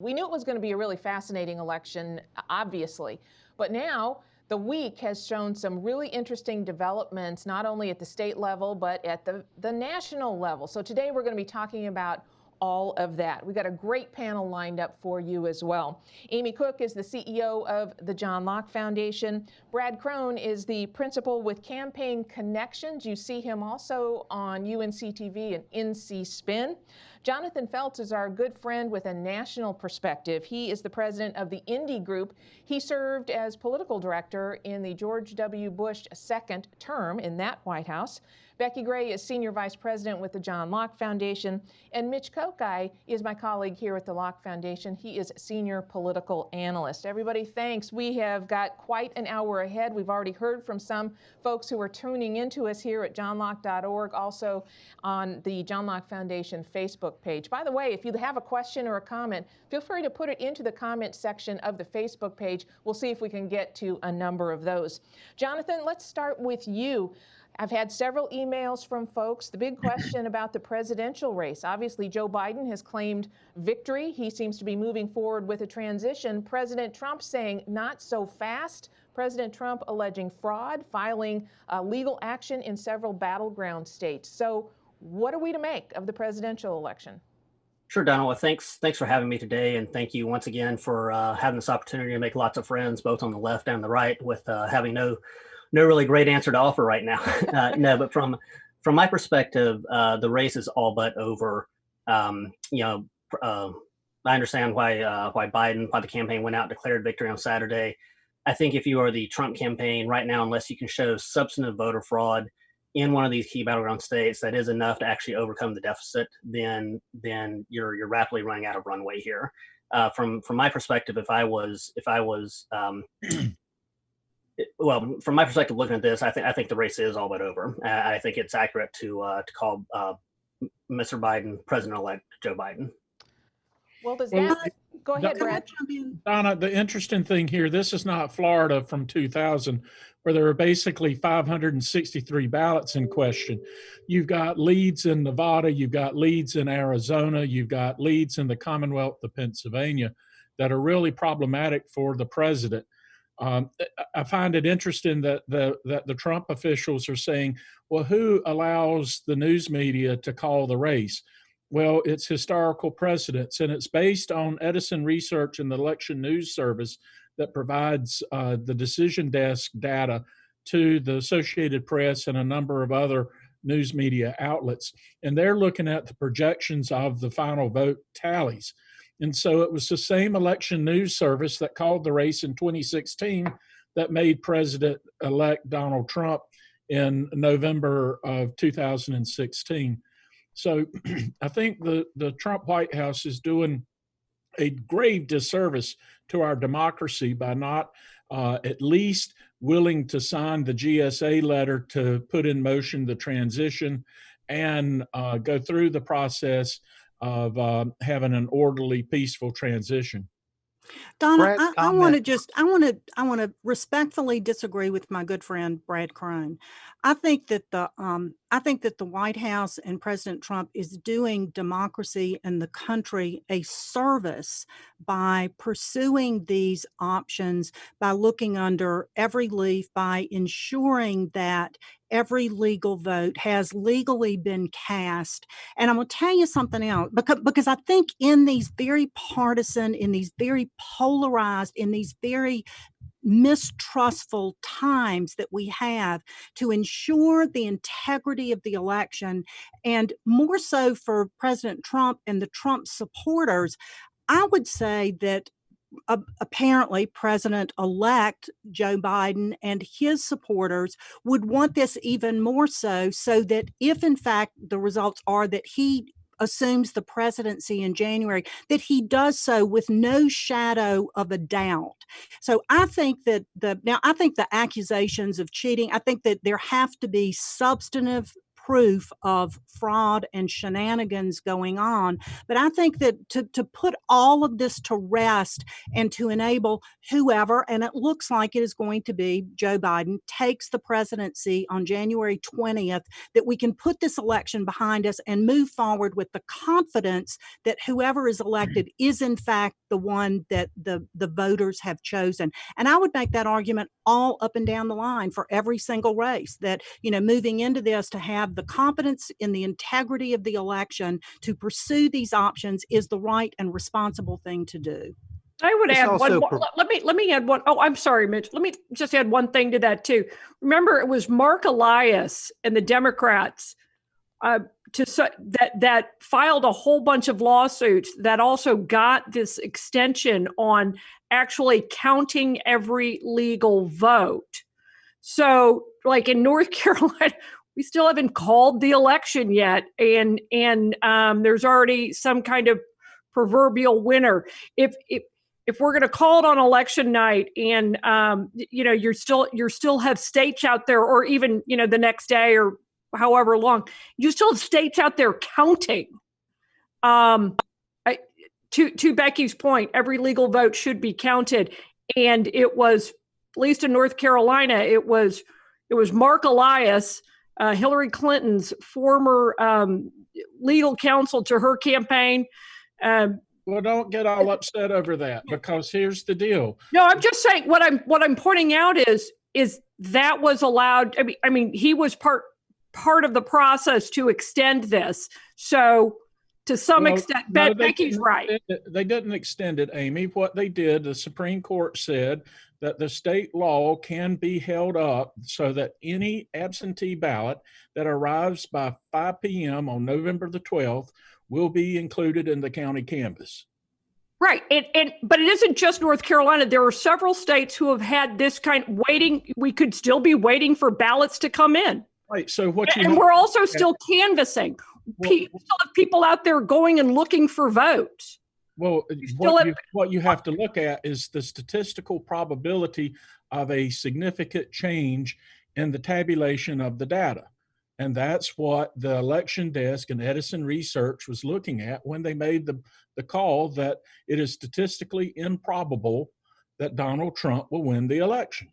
We knew it was going to be a really fascinating election, obviously, but now the week has shown some really interesting developments, not only at the state level, but at the national level. So today we're going to be talking about all of that. We got a great panel lined up for you as well. Amy Cook is the CEO of the John Locke Foundation. Brad Crone is the principal with Campaign Connections. You see him also on UNC TV and NC Spin. Jonathan Feltz is our good friend with a national perspective. He is the president of the Indy Group. He served as political director in the George W. Bush second term in that White House. Becky Gray is senior vice president with the John Locke Foundation. And Mitch Kokai is my colleague here at the Locke Foundation. He is senior political analyst. Everybody, thanks. We have got quite an hour ahead. We've already heard from some folks who are tuning into us here at johnlocke.org, also on the John Locke Foundation Facebook page. By the way, if you have a question or a comment, feel free to put it into the comment section of the Facebook page. We'll see if we can get to a number of those. Jonathan, let's start with you. I've had several emails from folks. The big question about the presidential race. Obviously, Joe Biden has claimed victory. He seems to be moving forward with a transition. President Trump saying not so fast. President Trump alleging fraud, filing legal action in several battleground states. So what are we to make of the presidential election? Sure, Donald. Well, thanks for having me today, and thank you once again for having this opportunity to make lots of friends, both on the left and the right, with having no really great answer to offer right now. No, but from my perspective, the race is all but over. I understand why the campaign went out and declared victory on Saturday. I think if you are the Trump campaign right now, unless you can show substantive voter fraud in one of these key battleground states that is enough to actually overcome the deficit, then you're rapidly running out of runway here. From my perspective, if I was well, from my perspective, looking at this, I think the race is all but over. I think it's accurate to call Mr. Biden President-elect Joe Biden. Well, does that go ahead, Brad? Donna, the interesting thing here, this is not Florida from 2000, where there are basically 563 ballots in question. You've got leads in Nevada, you've got leads in Arizona, you've got leads in the Commonwealth of Pennsylvania that are really problematic for the president. I find it interesting that the Trump officials are saying, well, who allows the news media to call the race? Well, it's historical precedents, and it's based on Edison Research and the Election News Service that provides the decision desk data to the Associated Press and a number of other news media outlets. And they're looking at the projections of the final vote tallies. And so it was the same Election News Service that called the race in 2016 that made President-elect Donald Trump in November of 2016. So I think the Trump White House is doing a grave disservice to our democracy by not at least willing to sign the GSA letter to put in motion the transition and go through the process of having an orderly, peaceful transition. Donna, I want to respectfully disagree with my good friend Brad Crone. I think that the White House and President Trump is doing democracy and the country a service by pursuing these options, by looking under every leaf, by ensuring that every legal vote has legally been cast. And I'm going to tell you something else, because I think in these very partisan, in these very polarized, in these very mistrustful times that we have, to ensure the integrity of the election, and more so for President Trump and the Trump supporters, I would say that apparently President-elect Joe Biden and his supporters would want this even more so that if in fact the results are that he assumes the presidency in January, that he does so with no shadow of a doubt. So I think that the accusations of cheating, I think that there have to be substantive proof of fraud and shenanigans going on. But I think that to put all of this to rest and to enable whoever, and it looks like it is going to be Joe Biden, takes the presidency on January 20th, that we can put this election behind us and move forward with the confidence that whoever is elected is in fact the one that the voters have chosen. And I would make that argument all up and down the line for every single race, that, you know, moving into this, to have the confidence in the integrity of the election to pursue these options is the right and responsible thing to do. I would add one more. Let me add one. Oh, I'm sorry, Mitch. Let me just add one thing to that too. Remember, it was Mark Elias and the Democrats that filed a whole bunch of lawsuits that also got this extension on actually counting every legal vote. So, like in North Carolina, we still haven't called the election yet, and there's already some kind of proverbial winner. If we're going to call it on election night, and you know, you're still have states out there, or even, you know, the next day or however long, you still have states out there counting. To Becky's point, every legal vote should be counted, and it was, at least in North Carolina, it was Mark Elias, Hillary Clinton's former legal counsel to her campaign. Well, don't get all upset over that, because here's the deal. No, I'm just saying what I'm pointing out is that was allowed. I mean, he was part of the process to extend this. So to some extent, no, Becky's right. They didn't extend it, Amy. What they did, the Supreme Court said that the state law can be held up so that any absentee ballot that arrives by 5 p.m. on November the 12th will be included in the county canvass. Right. But it isn't just North Carolina. There are several states who have had this kind of waiting. We could still be waiting for ballots to come in. Right. So we're also still canvassing. We still have people out there going and looking for votes. Well, what you have to look at is the statistical probability of a significant change in the tabulation of the data. And that's what the election desk and Edison Research was looking at when they made the call that it is statistically improbable that Donald Trump will win the election.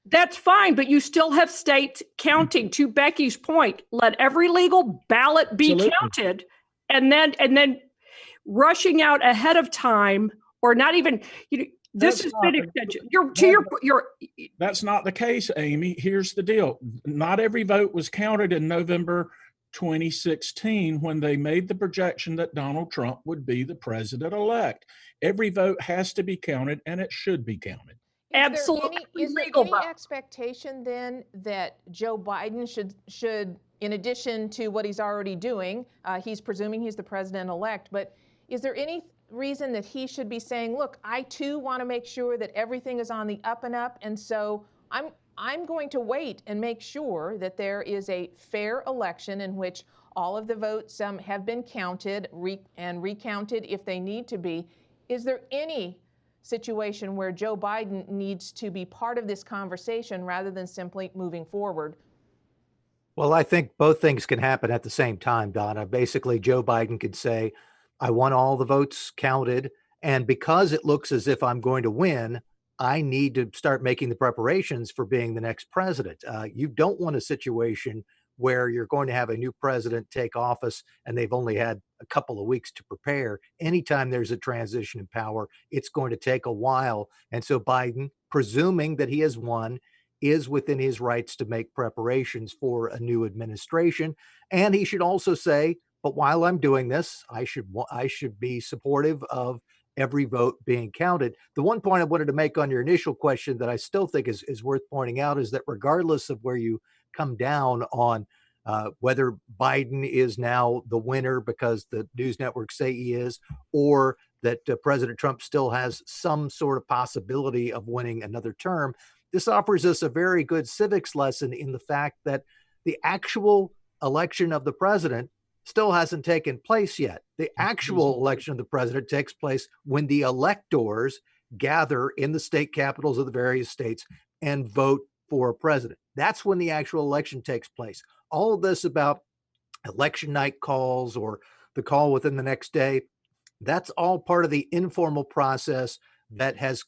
That's fine, but you still have states counting. To Becky's point, let every legal ballot be counted, and then rushing out ahead of time, or not even, you know, this has been extension. That's not the case, Amy. Here's the deal. Not every vote was counted in November 2016 when they made the projection that Donald Trump would be the president-elect. Every vote has to be counted, and it should be counted. Absolutely. Is there any expectation then that Joe Biden should, in addition to what he's already doing, he's presuming he's the president-elect, but is there any reason that he should be saying, look, I too want to make sure that everything is on the up and up, and so I'm going to wait and make sure that there is a fair election in which all of the votes have been counted and recounted if they need to be. Is there any situation where Joe Biden needs to be part of this conversation rather than simply moving forward? Well, I think both things can happen at the same time, Donna. Basically, Joe Biden could say, I want all the votes counted, and because it looks as if I'm going to win, I need to start making the preparations for being the next president. You don't want a situation where you're going to have a new president take office and they've only had a couple of weeks to prepare. Anytime there's a transition in power, it's going to take a while. And so Biden, presuming that he has won, is within his rights to make preparations for a new administration. And he should also say, but while I'm doing this, I should be supportive of every vote being counted. The one point I wanted to make on your initial question that I still think is worth pointing out is that regardless of where you come down on whether Biden is now the winner because the news networks say he is, or that President Trump still has some sort of possibility of winning another term, this offers us a very good civics lesson in the fact that the actual election of the president still hasn't taken place yet. The actual election of the president takes place when the electors gather in the state capitals of the various states and vote for a president. That's when the actual election takes place. all of this about election night calls or the call within the next day, that's all part of the informal process that has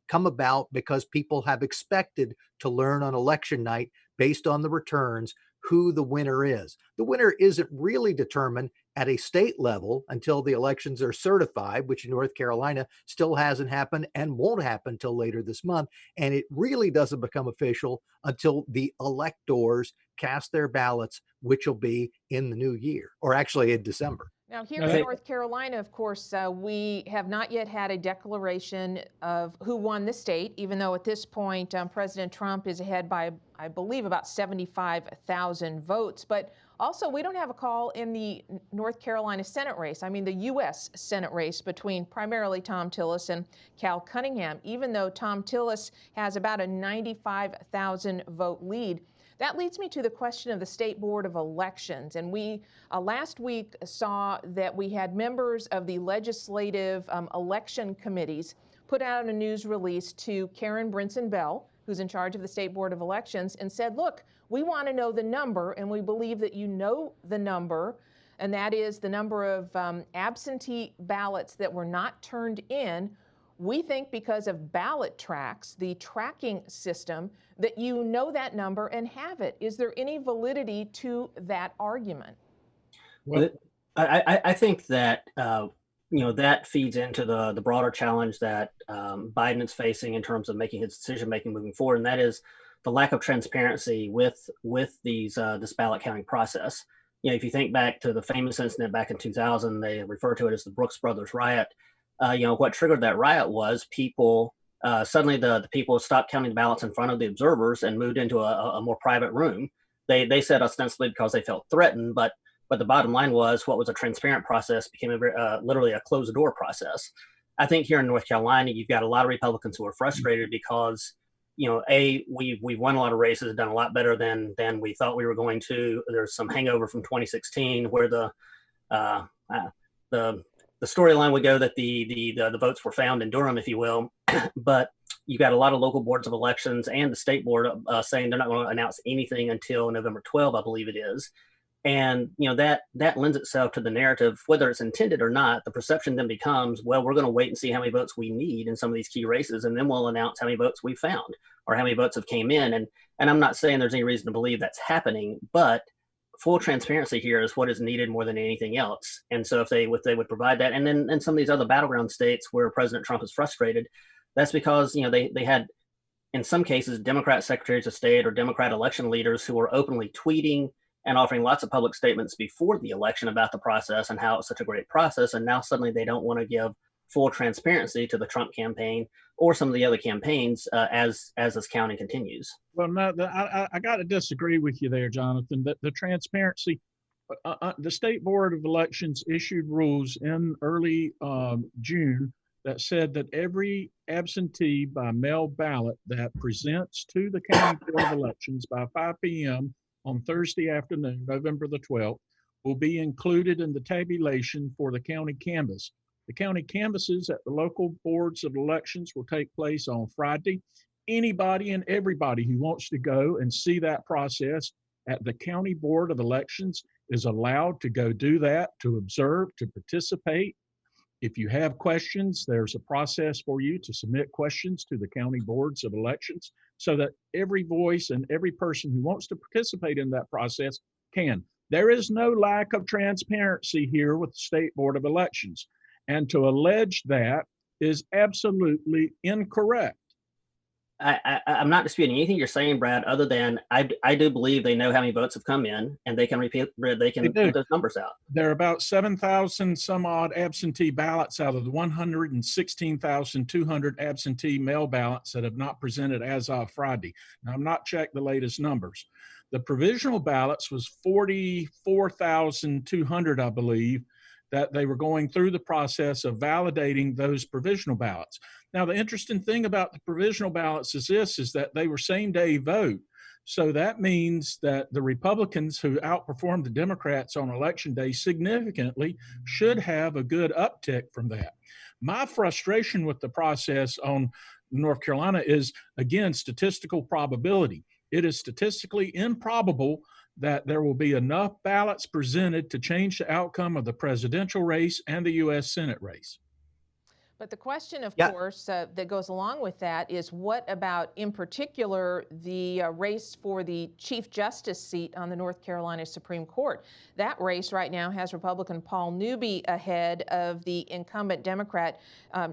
come about because people have expected to learn on election night based on the returns who the winner is. The winner isn't really determined at a state level until the elections are certified, which in North Carolina still hasn't happened and won't happen until later this month. And it really doesn't become official until the electors cast their ballots, which will be in the new year, or actually in December. Now, here in North Carolina, of course, we have not yet had a declaration of who won the state, even though at this point President Trump is ahead by, I believe, about 75,000 votes. But also, we don't have a call in the North Carolina Senate race, I mean the U.S. Senate race between primarily Thom Tillis and Cal Cunningham, even though Thom Tillis has about a 95,000 vote lead. That leads me to the question of the State Board of Elections. And we last week saw that we had members of the legislative election committees put out a news release to Karen Brinson Bell, who's in charge of the State Board of Elections, and said, look, we want to know the number, and we believe that you know the number, and that is the number of absentee ballots that were not turned in. We think because of ballot tracks, the tracking system, that you know that number and have it. Is there any validity to that argument? Well, I think that that feeds into the broader challenge that Biden is facing in terms of making his decision making moving forward, and that is the lack of transparency with this ballot counting process. If you think back to the famous incident back in 2000, they refer to it as the Brooks Brothers riot. What triggered that riot was people suddenly the people stopped counting the ballots in front of the observers and moved into a more private room. They said ostensibly because they felt threatened, but the bottom line was what was a transparent process became literally a closed door process. I think here in North Carolina, you've got a lot of Republicans who are frustrated because, we've won a lot of races, done a lot better than we thought we were going to. There's some hangover from 2016 where the storyline would go that the votes were found in Durham, if you will, but you got a lot of local boards of elections and the state board saying they're not going to announce anything until November 12, I believe it is. And, that lends itself to the narrative, whether it's intended or not. The perception then becomes, well, we're going to wait and see how many votes we need in some of these key races, and then we'll announce how many votes we found or how many votes have came in. And I'm not saying there's any reason to believe that's happening, but full transparency here is what is needed more than anything else. And so if they would provide that, and then in some of these other battleground states where President Trump is frustrated, that's because they had, in some cases, Democrat secretaries of state or Democrat election leaders who were openly tweeting and offering lots of public statements before the election about the process and how it's such a great process. And now suddenly they don't want to give full transparency to the Trump campaign or some of the other campaigns as this counting continues. Well, no, I got to disagree with you there, Jonathan. That the transparency, the State Board of Elections issued rules in early June that said that every absentee by mail ballot that presents to the County Board of Elections by 5 p.m. on Thursday afternoon, November the 12th, will be included in the tabulation for the county canvass. The county canvasses at the local boards of elections will take place on Friday. Anybody and everybody who wants to go and see that process at the County Board of Elections is allowed to go do that, to observe, to participate. If you have questions, there's a process for you to submit questions to the county boards of elections so that every voice and every person who wants to participate in that process can. There is no lack of transparency here with the State Board of Elections. And to allege that is absolutely incorrect. I'm not disputing anything you're saying, Brad, other than I do believe they know how many votes have come in and they can put those numbers out. There are about 7,000 some odd absentee ballots out of the 116,200 absentee mail ballots that have not presented as of Friday. Now, I've not checked the latest numbers. The provisional ballots was 44,200, I believe, that they were going through the process of validating those provisional ballots. Now, the interesting thing about the provisional ballots is that they were same-day vote. So that means that the Republicans who outperformed the Democrats on Election Day significantly should have a good uptick from that. My frustration with the process on North Carolina is, again, statistical probability. It is statistically improbable that there will be enough ballots presented to change the outcome of the presidential race and the U.S. Senate race. But the question, of Yeah. course, that goes along with that is what about, in particular, the race for the Chief Justice seat on the North Carolina Supreme Court? That race right now has Republican Paul Newby ahead of the incumbent Democrat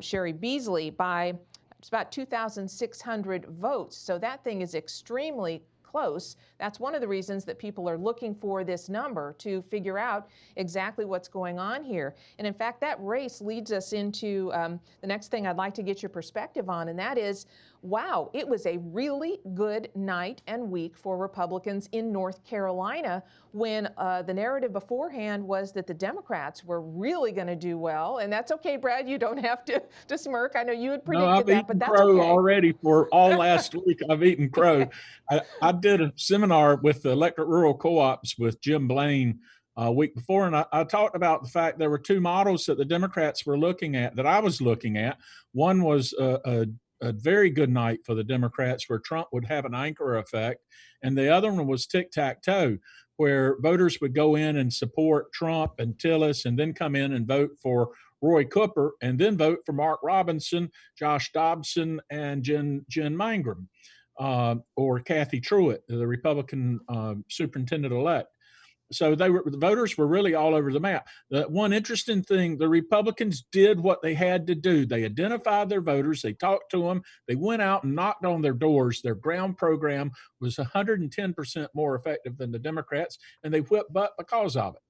Sherry Beasley by it's about 2,600 votes. So that thing is extremely close. That's one of the reasons that people are looking for this number to figure out exactly what's going on here. And in fact, that race leads us into the next thing I'd like to get your perspective on, and that is, wow, it was a really good night and week for Republicans in North Carolina when the narrative beforehand was that the Democrats were really going to do well. And that's okay, Brad, you don't have to smirk. I know you had predicted No, I've that, but eaten that's crow okay. already for all last week. I've eaten crow. I did a seminar with the electric rural co-ops with Jim Blaine a week before, and I talked about the fact there were two models that the Democrats were looking at, that I was looking at. One was a very good night for the Democrats where Trump would have an anchor effect, and the other one was tic-tac-toe, where voters would go in and support Trump and Tillis and then come in and vote for Roy Cooper and then vote for Mark Robinson, Josh Dobson, and Jen Mangrum, or Kathy Truitt, the Republican superintendent-elect. So the voters were really all over the map. One interesting thing, the Republicans did what they had to do. They identified their voters. They talked to them. They went out and knocked on their doors. Their ground program was 110% more effective than the Democrats, and they whipped butt because of it.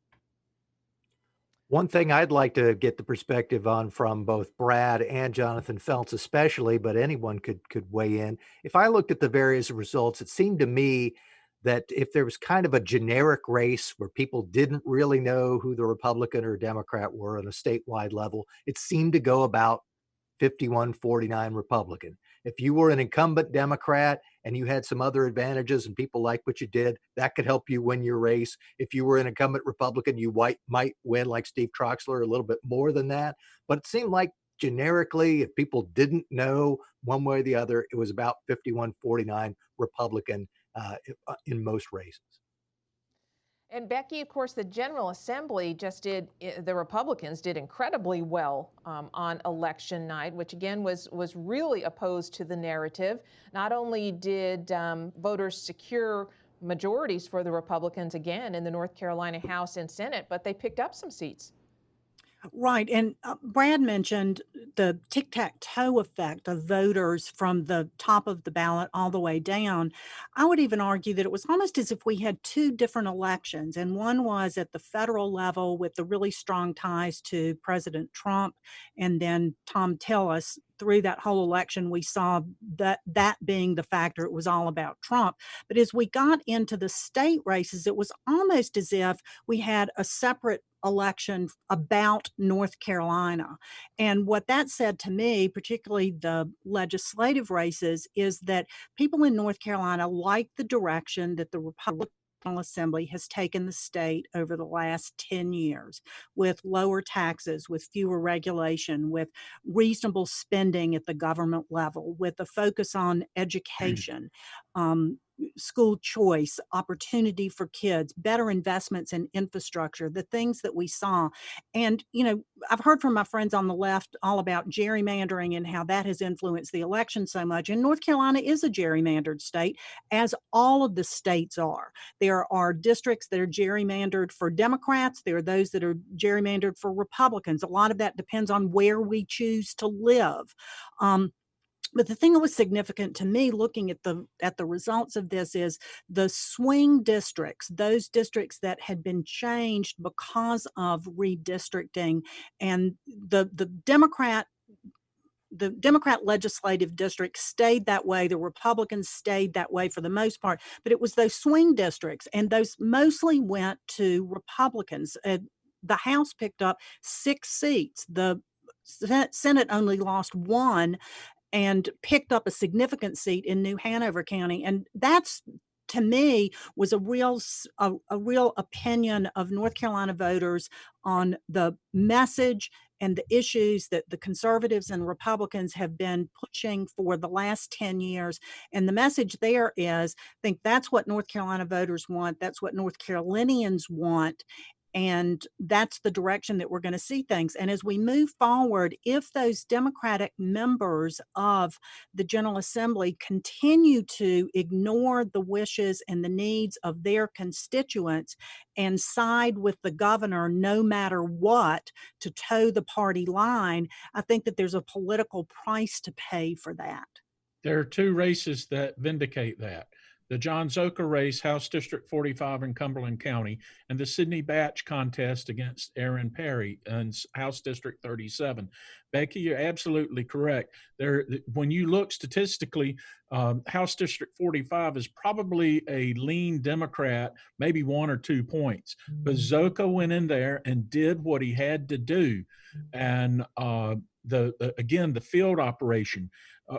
One thing I'd like to get the perspective on from both Brad and Jonathan Feltz especially, but anyone could weigh in. If I looked at the various results, it seemed to me that if there was kind of a generic race where people didn't really know who the Republican or Democrat were on a statewide level, it seemed to go about 51-49 Republican. If you were an incumbent Democrat and you had some other advantages and people liked what you did, that could help you win your race. If you were an incumbent Republican, you might win, like Steve Troxler, a little bit more than that. But it seemed like generically, if people didn't know one way or the other, it was about 51-49 Republican in most races. And Becky, of course, the General Assembly the Republicans did incredibly well on election night, which again was really opposed to the narrative. Not only did voters secure majorities for the Republicans again in the North Carolina House and Senate, but they picked up some seats. Right. And Brad mentioned the tic-tac-toe effect of voters from the top of the ballot all the way down. I would even argue that it was almost as if we had two different elections. And one was at the federal level with the really strong ties to President Trump, and then Tom Tillis. Through that whole election, we saw that being the factor. It was all about Trump. But as we got into the state races, it was almost as if we had a separate election about North Carolina. And what that said to me, particularly the legislative races, is that people in North Carolina like the direction that the Republican Assembly has taken the state over the last 10 years, with lower taxes, with fewer regulation, with reasonable spending at the government level, with a focus on education, school choice, opportunity for kids, better investments in infrastructure, the things that we saw. And, I've heard from my friends on the left all about gerrymandering and how that has influenced the election so much. And North Carolina is a gerrymandered state, as all of the states are. There are districts that are gerrymandered for Democrats. There are those that are gerrymandered for Republicans. A lot of that depends on where we choose to live. But the thing that was significant to me looking at the results of this is the swing districts, those districts that had been changed because of redistricting, and the Democrat legislative district stayed that way. The Republicans stayed that way for the most part, but it was those swing districts, and those mostly went to Republicans. The House picked up 6 seats. The Senate only lost 1 and picked up a significant seat in New Hanover County. And that's, to me, was a real opinion of North Carolina voters on the message and the issues that the conservatives and Republicans have been pushing for the last 10 years. And the message there is, I think that's what North Carolina voters want. That's what North Carolinians want. And that's the direction that we're going to see things. And as we move forward, if those Democratic members of the General Assembly continue to ignore the wishes and the needs of their constituents and side with the governor no matter what to toe the party line, I think that there's a political price to pay for that. There are two races that vindicate that. The John Zoka race, House District 45 in Cumberland County, and the Sidney Batch contest against Aaron Perry in House District 37. Becky, you're absolutely correct. When you look statistically, House District 45 is probably a lean Democrat, maybe 1 or 2 points. But Zoka went in there and did what he had to do. And again, the field operation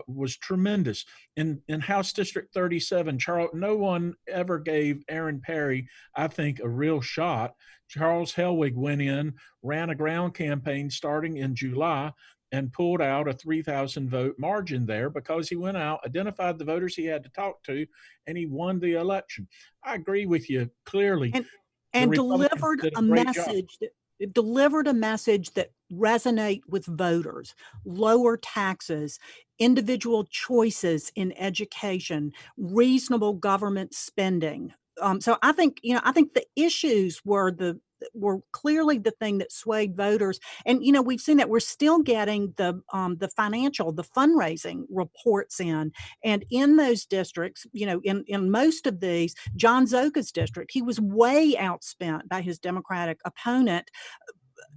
was tremendous. In House District 37, no one ever gave Aaron Perry, I think, a real shot. Charles Hellwig went in, ran a ground campaign starting in July, and pulled out a 3,000 vote margin there because he went out, identified the voters he had to talk to, and he won the election. I agree with you clearly. And delivered a message that it delivered a message that resonate with voters: lower taxes, individual choices in education, reasonable government spending. So I think the issues were clearly the thing that swayed voters. And we've seen that we're still getting the fundraising reports in, and in those districts, in most of these, John Zoka's district, he was way outspent by his Democratic opponent.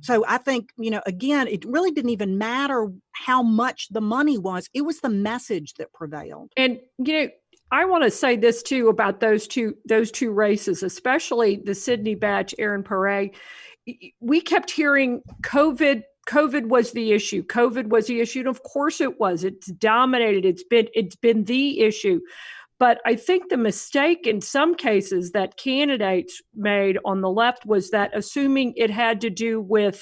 So I think, again, it really didn't even matter how much the money was. It was the message that prevailed. And, I want to say this too about those two races, especially the Sidney Batch, Aaron Perret. We kept hearing COVID was the issue. COVID was the issue. And of course it was. It's dominated. It's been the issue. But I think the mistake in some cases that candidates made on the left was that assuming it had to do with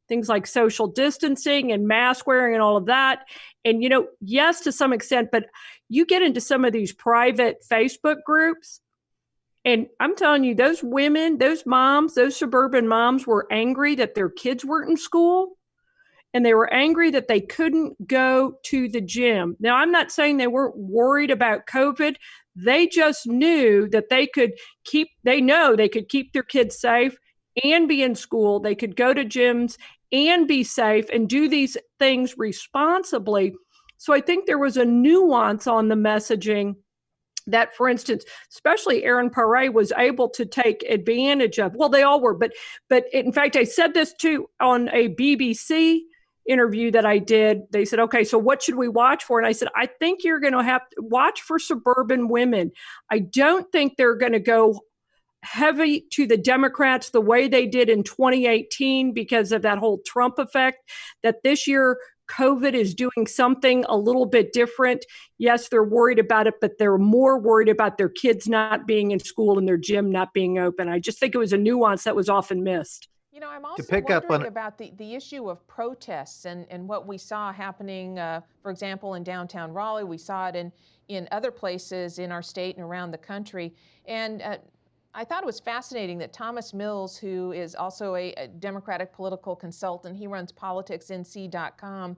things like social distancing and mask wearing and all of that. And, yes, to some extent, but you get into some of these private Facebook groups, and I'm telling you, those women, those moms, those suburban moms were angry that their kids weren't in school. And they were angry that they couldn't go to the gym. Now, I'm not saying they weren't worried about COVID. They just knew that they could keep their kids safe and be in school. They could go to gyms and be safe and do these things responsibly. So I think there was a nuance on the messaging that, for instance, especially Aaron Perret was able to take advantage of. Well, they all were, but in fact, I said this too on a BBC interview that I did. They said, okay, so what should we watch for? And I said, I think you're going to have to watch for suburban women. I don't think they're going to go heavy to the Democrats the way they did in 2018 because of that whole Trump effect, that this year COVID is doing something a little bit different. Yes, they're worried about it, but they're more worried about their kids not being in school and their gym not being open. I just think it was a nuance that was often missed. I'm also wondering about the issue of protests and what we saw happening, for example, in downtown Raleigh. We saw it in other places in our state and around the country. And I thought it was fascinating that Thomas Mills, who is also a Democratic political consultant, he runs politicsnc.com,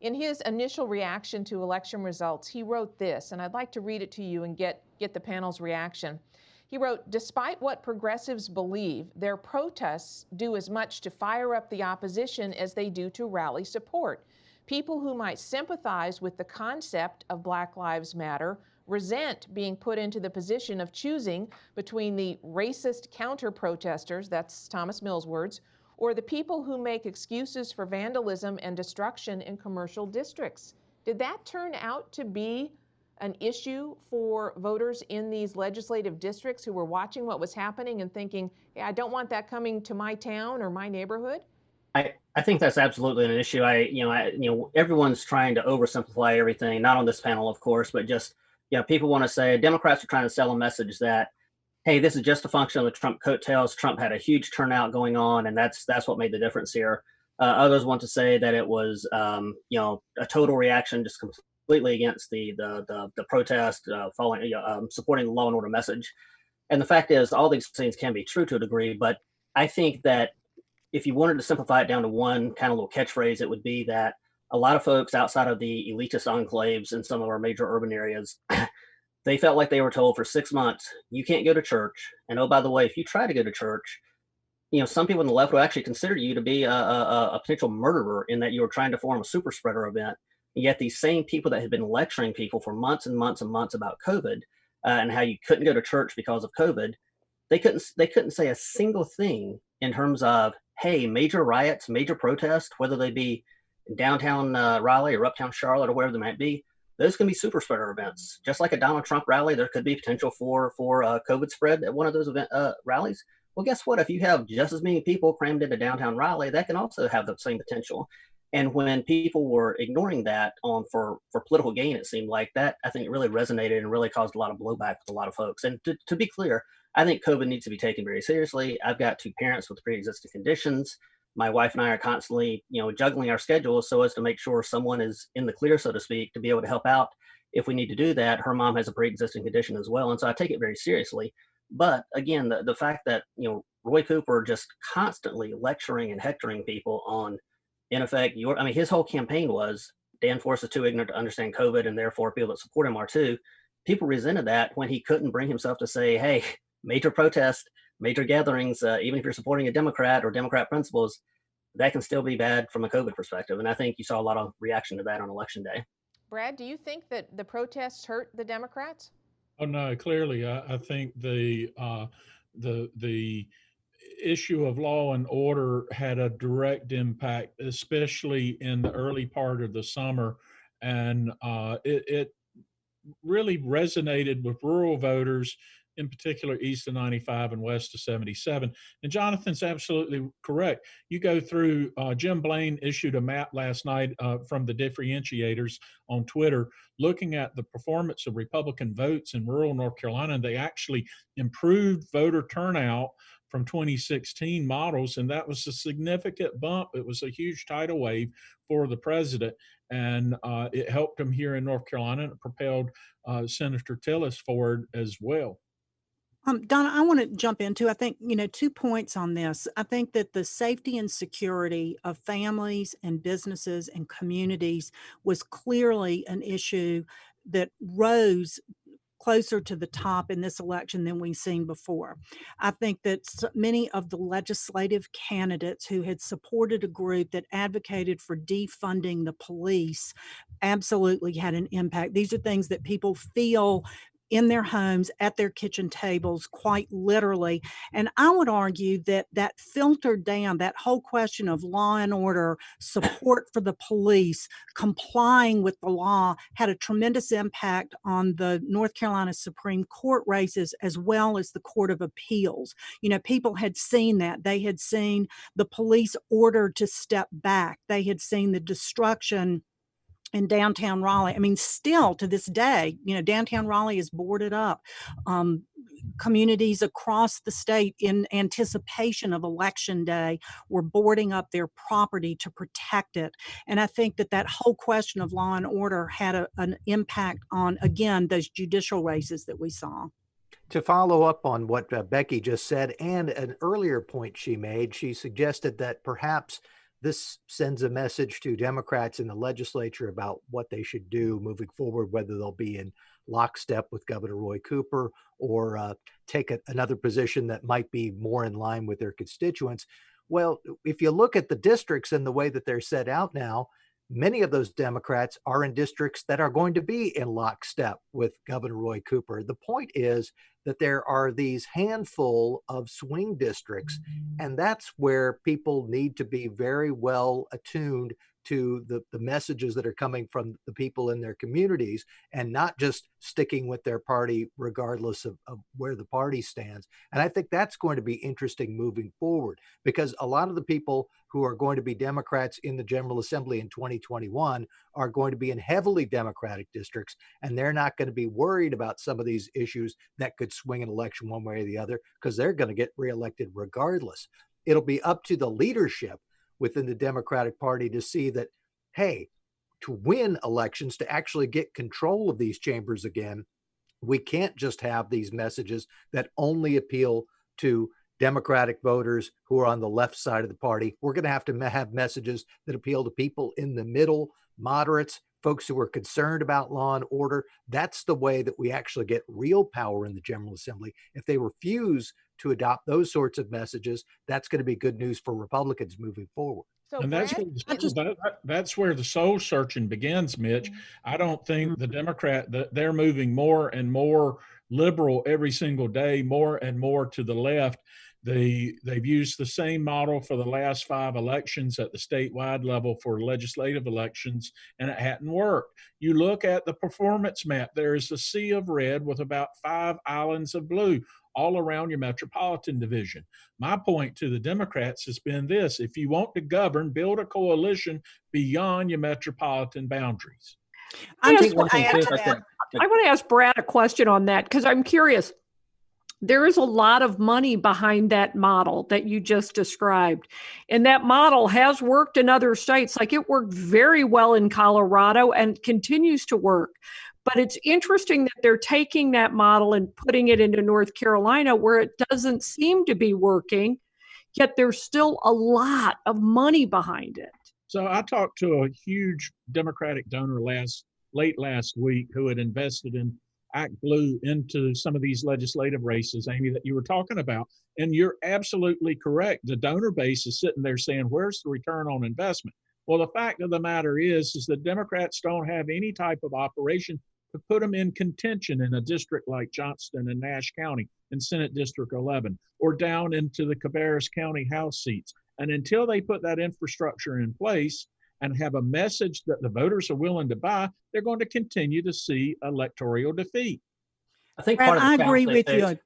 in his initial reaction to election results, he wrote this, and I'd like to read it to you and get the panel's reaction. He wrote, "Despite what progressives believe, their protests do as much to fire up the opposition as they do to rally support. People who might sympathize with the concept of Black Lives Matter resent being put into the position of choosing between the racist counter-protesters," that's Thomas Mills' words, "or the people who make excuses for vandalism and destruction in commercial districts." Did that turn out to be an issue for voters in these legislative districts who were watching what was happening and thinking, hey, I don't want that coming to my town or my neighborhood? I think that's absolutely an issue. Everyone's trying to oversimplify everything, not on this panel, of course, but just, people want to say Democrats are trying to sell a message that, hey, this is just a function of the Trump coattails. Trump had a huge turnout going on, and that's what made the difference here. Others want to say that it was, a total reaction, just completely against the protest, following, supporting the law and order message. And the fact is, all these things can be true to a degree, but I think that if you wanted to simplify it down to one kind of little catchphrase, it would be that a lot of folks outside of the elitist enclaves in some of our major urban areas, they felt like they were told for 6 months, you can't go to church. And oh, by the way, if you try to go to church, some people on the left will actually consider you to be a potential murderer in that you were trying to form a super spreader event. And yet these same people that had been lecturing people for months and months and months about COVID and how you couldn't go to church because of COVID, they couldn't say a single thing in terms of, hey, major riots, major protests, whether they be in downtown Raleigh or uptown Charlotte or wherever they might be, those can be super spreader events. Just like a Donald Trump rally, there could be potential for COVID spread at one of those rallies. Well, guess what? If you have just as many people crammed into downtown Raleigh, that can also have the same potential. And when people were ignoring that for political gain, it seemed like that, I think it really resonated and really caused a lot of blowback with a lot of folks. And to be clear, I think COVID needs to be taken very seriously. I've got two parents with pre-existing conditions. My wife and I are constantly, juggling our schedules so as to make sure someone is in the clear, so to speak, to be able to help out if we need to do that. Her mom has a pre-existing condition as well. And so I take it very seriously. But again, the fact that, Roy Cooper just constantly lecturing and hectoring people on, in effect, his whole campaign was Dan Force is too ignorant to understand COVID, and therefore people that support him are too. People resented that when he couldn't bring himself to say, hey, major protest, major gatherings, even if you're supporting a Democrat or Democrat principles, that can still be bad from a COVID perspective. And I think you saw a lot of reaction to that on election day. Brad, do you think that the protests hurt the Democrats? Oh no, clearly, I think the issue of law and order had a direct impact, especially in the early part of the summer, and it really resonated with rural voters, in particular east of 95 and west of 77. And Jonathan's absolutely correct. You go through, Jim Blaine issued a map last night from the differentiators on Twitter, looking at the performance of Republican votes in rural North Carolina, and they actually improved voter turnout from 2016 models, and that was a significant bump. It was a huge tidal wave for the president, and it helped him here in North Carolina, and it propelled Senator Tillis forward as well. Donna, I want to jump into, I think, 2 points on this. I think that the safety and security of families and businesses and communities was clearly an issue that rose closer to the top in this election than we've seen before. I think that many of the legislative candidates who had supported a group that advocated for defunding the police absolutely had an impact. These are things that people feel in their homes, at their kitchen tables, quite literally. And I would argue that that filtered down, that whole question of law and order, support for the police, complying with the law, had a tremendous impact on the North Carolina Supreme Court races as well as the Court of Appeals. People had seen that. They had seen the police ordered to step back. They had seen the destruction in downtown Raleigh. Still to this day, downtown Raleigh is boarded up. Communities across the state in anticipation of Election Day were boarding up their property to protect it. And I think that whole question of law and order had an impact on, again, those judicial races that we saw. To follow up on what Becky just said and an earlier point she made, she suggested that perhaps this sends a message to Democrats in the legislature about what they should do moving forward, whether they'll be in lockstep with Governor Roy Cooper or take another position that might be more in line with their constituents. Well, if you look at the districts and the way that they're set out now, many of those Democrats are in districts that are going to be in lockstep with Governor Roy Cooper. The point is that there are these handful of swing districts, and that's where people need to be very well attuned to the messages that are coming from the people in their communities and not just sticking with their party regardless of where the party stands. And I think that's going to be interesting moving forward, because a lot of the people who are going to be Democrats in the General Assembly in 2021 are going to be in heavily Democratic districts, and they're not going to be worried about some of these issues that could swing an election one way or the other, because they're going to get reelected regardless. It'll be up to the leadership within the Democratic Party to see that, hey, to win elections, to actually get control of these chambers again, we can't just have these messages that only appeal to Democratic voters who are on the left side of the party. We're going to have messages that appeal to people in the middle, moderates, folks who are concerned about law and order. That's the way that we actually get real power in the General Assembly. If they refuse to adopt those sorts of messages, that's going to be good news for Republicans moving forward. So And that's Brad, that's where the soul searching begins, Mitch. I don't think the Democrat that they're moving more and more liberal every single day, more and more to the left. They've used the same model for the last 5 elections at the statewide level for legislative elections, and it hadn't worked. You look at the performance map, there is a sea of red with about 5 islands of blue all around your metropolitan division. My point to the Democrats has been this: if you want to govern, build a coalition beyond your metropolitan boundaries. I want to ask Brad a question on that, because I'm curious. There is a lot of money behind that model that you just described. And that model has worked in other states. Like, it worked very well in Colorado and continues to work. But it's interesting that they're taking that model and putting it into North Carolina, where it doesn't seem to be working, yet there's still a lot of money behind it. So I talked to a huge Democratic donor late last week who had invested in Act Blue into some of these legislative races, Amy, that you were talking about. And you're absolutely correct. The donor base is sitting there saying, where's the return on investment? Well, the fact of the matter is the Democrats don't have any type of operation to put them in contention in a district like Johnston and Nash County in Senate District 11, or down into the Cabarrus County House seats. And until they put that infrastructure in place and have a message that the voters are willing to buy, they're going to continue to see electoral defeat. I think Brad, I agree with you.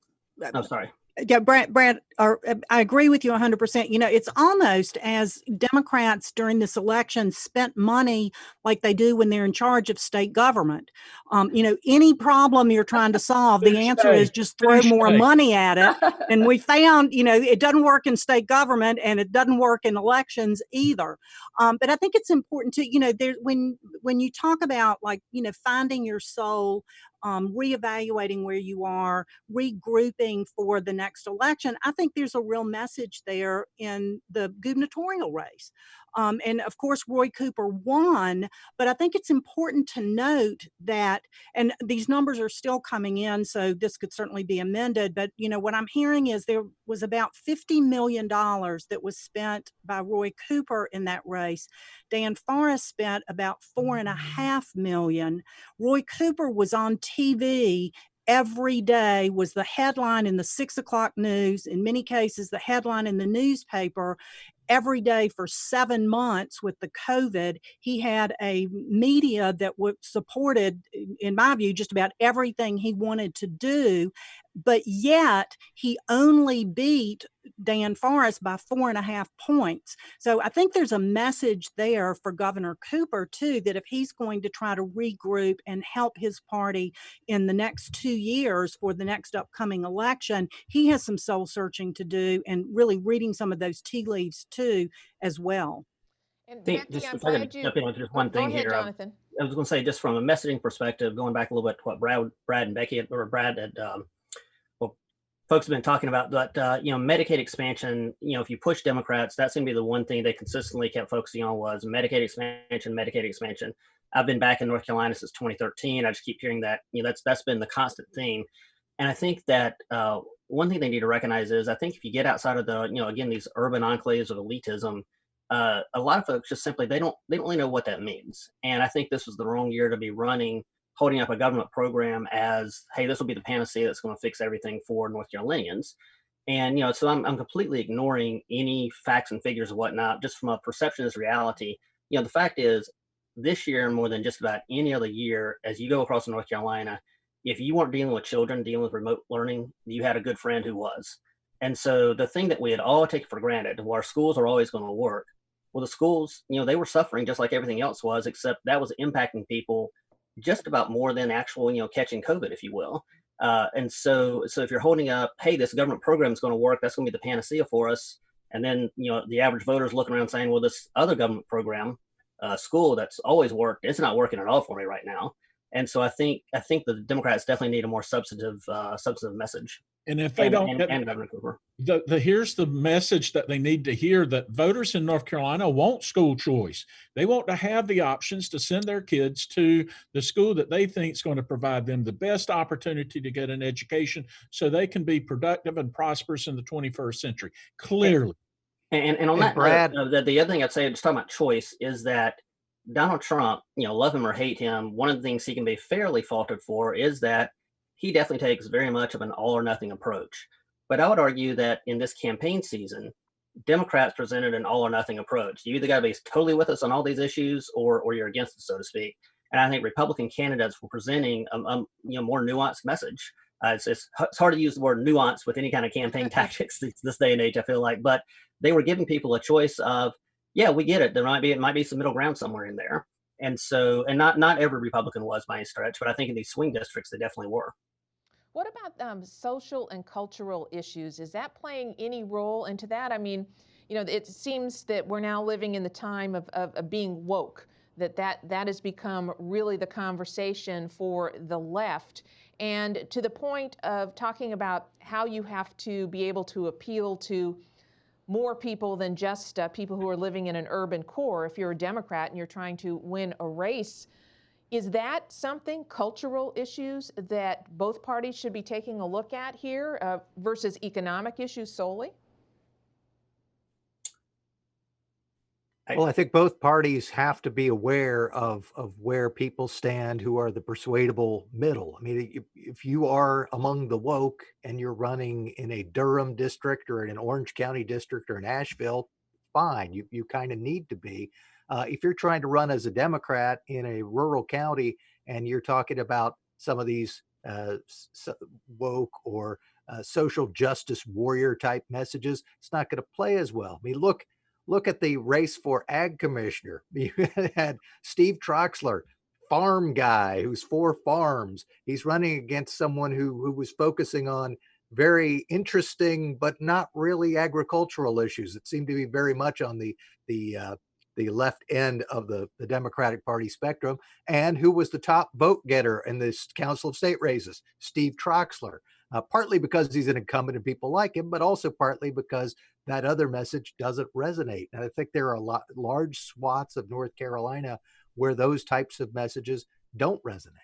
I'm sorry. Yeah, Brad, I agree with you 100%. You know, it's almost as Democrats during this election spent money like they do when they're in charge of state government. You know, any problem you're trying to solve, the answer is just throw more money at it. And we found, you know, it doesn't work in state government and it doesn't work in elections either. But I think it's important to, you know, when you talk about, like, you know, finding your soul, reevaluating where you are, regrouping for the next election, I think there's a real message there in the gubernatorial race. And of course, Roy Cooper won, but I think it's important to note that, and these numbers are still coming in, so this could certainly be amended, but you know, what I'm hearing is there was about $50 million that was spent by Roy Cooper in that race. Dan Forrest spent about $4.5 million. Roy Cooper was on TV every day, was the headline in the 6 o'clock news, in many cases the headline in the newspaper every day for 7 months with the COVID. He had a media that supported, in my view, just about everything he wanted to do, but yet he only beat Dan Forrest by 4.5 points. So I think there's a message there for Governor Cooper too, that if he's going to try to regroup and help his party in the next 2 years for the next upcoming election, he has some soul searching to do and really reading some of those tea leaves too as well. And Becky, Becky, I'm if I could glad you. jump in with just one Go thing ahead, here. Jonathan. I was going to say, just from a messaging perspective, going back a little bit to what Brad and Becky or Brad had, folks have been talking about, that, you know, Medicaid expansion. You know, if you push Democrats, that's going to be the one thing they consistently kept focusing on was Medicaid expansion. I've been back in North Carolina since 2013. I just keep hearing that. You know, that's been the constant theme. And I think that one thing they need to recognize is, I think if you get outside of the, you know, again, these urban enclaves of elitism, a lot of folks just simply, they don't really know what that means. And I think this was the wrong year to be holding up a government program as, hey, this will be the panacea that's going to fix everything for North Carolinians. And, you know, so I'm completely ignoring any facts and figures and whatnot, just from a perceptionist reality. You know, the fact is, this year, more than just about any other year, as you go across North Carolina, if you weren't dealing with children, dealing with remote learning, you had a good friend who was. And so the thing that we had all taken for granted, well, our schools are always going to work. Well, the schools, you know, they were suffering just like everything else was, except that was impacting people just about more than actual, you know, catching COVID, if you will. And so if you're holding up, hey, this government program is going to work, that's going to be the panacea for us, And then, the average voter is looking around saying, well, this other government program, school that's always worked, it's not working at all for me right now. And so I think the Democrats definitely need a more substantive message. And if they don't, and Governor Cooper. Here's the message that they need to hear, that voters in North Carolina want school choice. They want to have the options to send their kids to the school that they think is going to provide them the best opportunity to get an education so they can be productive and prosperous in the 21st century. Clearly. And on that, Brad, the other thing I'd say, just talking about choice, is that Donald Trump, love him or hate him, one of the things he can be fairly faulted for is that he definitely takes very much of an all or nothing approach. But I would argue that in this campaign season, Democrats presented an all or nothing approach. You either got to be totally with us on all these issues, or you're against us, so to speak. And I think Republican candidates were presenting a more nuanced message. It's hard to use the word nuance with any kind of campaign tactics this day and age, I feel like. But they were giving people a choice of, yeah, we get it. It might be some middle ground somewhere in there. And so, and not every Republican was by any stretch, but I think in these swing districts, they definitely were. What about social and cultural issues? Is that playing any role into that? I mean, it seems that we're now living in the time of being woke, that has become really the conversation for the left. And to the point of talking about how you have to be able to appeal to more people than just people who are living in an urban core. If you're a Democrat and you're trying to win a race, is that something, cultural issues, that both parties should be taking a look at here versus economic issues solely? Well, I think both parties have to be aware of where people stand who are the persuadable middle. I mean, if you are among the woke and you're running in a Durham district or in an Orange County district or in Asheville, fine, you kind of need to be. If you're trying to run as a Democrat in a rural county and you're talking about some of these woke or social justice warrior type messages, it's not going to play as well. I mean, look at the race for ag commissioner. You had Steve Troxler, farm guy who's for farms. He's running against someone who was focusing on very interesting but not really agricultural issues that seem to be very much on the left end of the Democratic Party spectrum, and who was the top vote getter in this Council of State races, Steve Troxler. Partly because he's an incumbent and people like him, but also partly because that other message doesn't resonate. And I think there are large swaths of North Carolina where those types of messages don't resonate.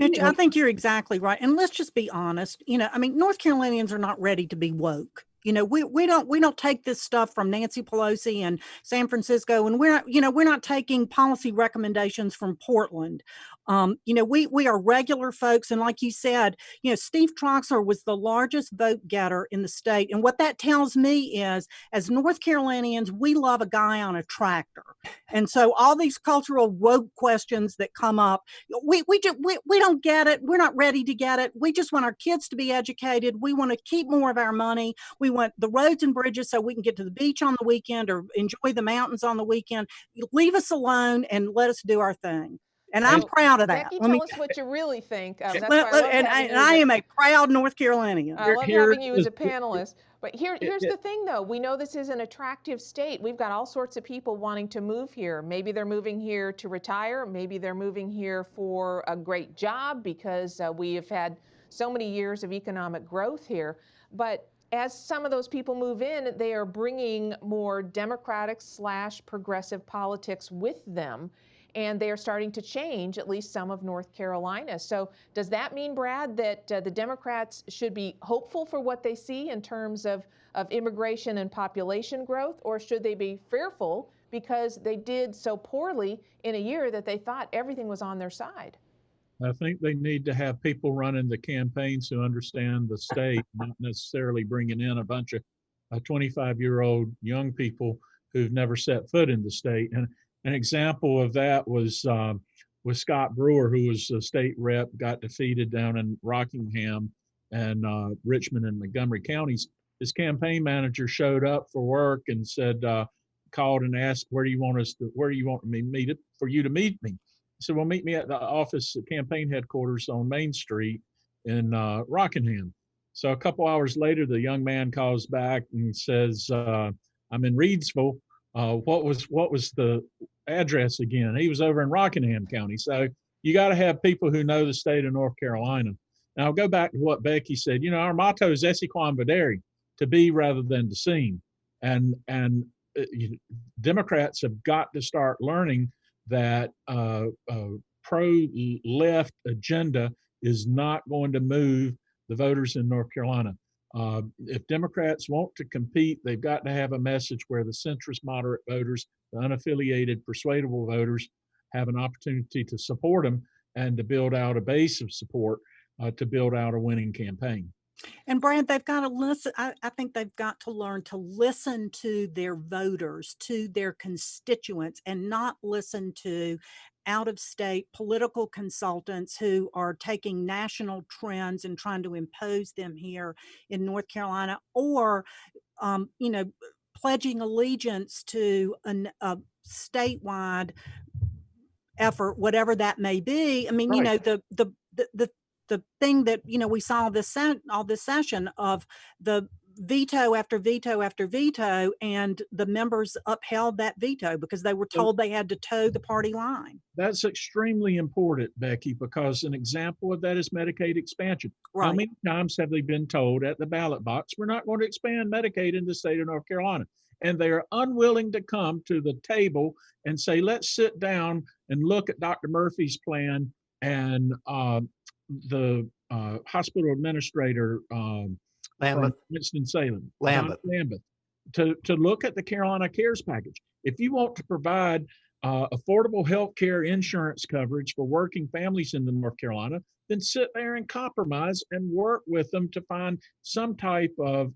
Mitch, I think you're exactly right. And let's just be honest. I mean, North Carolinians are not ready to be woke. We don't take this stuff from Nancy Pelosi and San Francisco, and we're not taking policy recommendations from Portland. We are regular folks, and like you said, Steve Troxler was the largest vote getter in the state, and what that tells me is, as North Carolinians, we love a guy on a tractor, and so all these cultural woke questions that come up, we don't get it. We're not ready to get it. We just want our kids to be educated. We want to keep more of our money. We want the roads and bridges so we can get to the beach on the weekend or enjoy the mountains on the weekend. Leave us alone and let us do our thing. And I'm proud of that. Becky, tell us what you really think. That's why I am a proud North Carolinian. I love having you as a panelist. But here's the thing, though. We know this is an attractive state. We've got all sorts of people wanting to move here. Maybe they're moving here to retire. Maybe they're moving here for a great job because we have had so many years of economic growth here. But as some of those people move in, they are bringing more Democratic/progressive politics with them. And they are starting to change at least some of North Carolina. So does that mean, Brad, that the Democrats should be hopeful for what they see in terms of immigration and population growth, or should they be fearful because they did so poorly in a year that they thought everything was on their side? I think they need to have people running the campaigns who understand the state, not necessarily bringing in a bunch of 25-year-old young people who've never set foot in the state. And an example of that was Scott Brewer, who was a state rep, got defeated down in Rockingham and Richmond and Montgomery counties. His campaign manager showed up for work and said, called and asked, where do you want me for you to meet me? He said, well, meet me at the office, campaign headquarters on Main Street in Rockingham. So a couple hours later, the young man calls back and says, I'm in Reidsville. What was the address again? He was over in Rockingham County. So you got to have people who know the state of North Carolina. Now I'll go back to what Becky said. You know, our motto is esse quam videri, to be rather than to seem. And Democrats have got to start learning that pro-left agenda is not going to move the voters in North Carolina. If Democrats want to compete, they've got to have a message where the centrist moderate voters, the unaffiliated persuadable voters have an opportunity to support them and to build out a base of support to build out a winning campaign. And Brad, they've got to listen. I think they've got to learn to listen to their voters, to their constituents, and not listen to out-of-state political consultants who are taking national trends and trying to impose them here in North Carolina, or pledging allegiance to a statewide effort, whatever that may be. I mean, Right. the thing that we saw all this session of the veto after veto after veto, and the members upheld that veto because they were told they had to toe the party line. That's extremely important, Becky, because an example of that is Medicaid expansion. Right. How many times have they been told at the ballot box, we're not going to expand Medicaid in the state of North Carolina? And they are unwilling to come to the table and say, let's sit down and look at Dr. Murphy's plan and the hospital administrator Lambeth. from Winston-Salem, Lambeth. to look at the Carolina Cares package. If you want to provide affordable health care insurance coverage for working families in North Carolina, then sit there and compromise and work with them to find some type of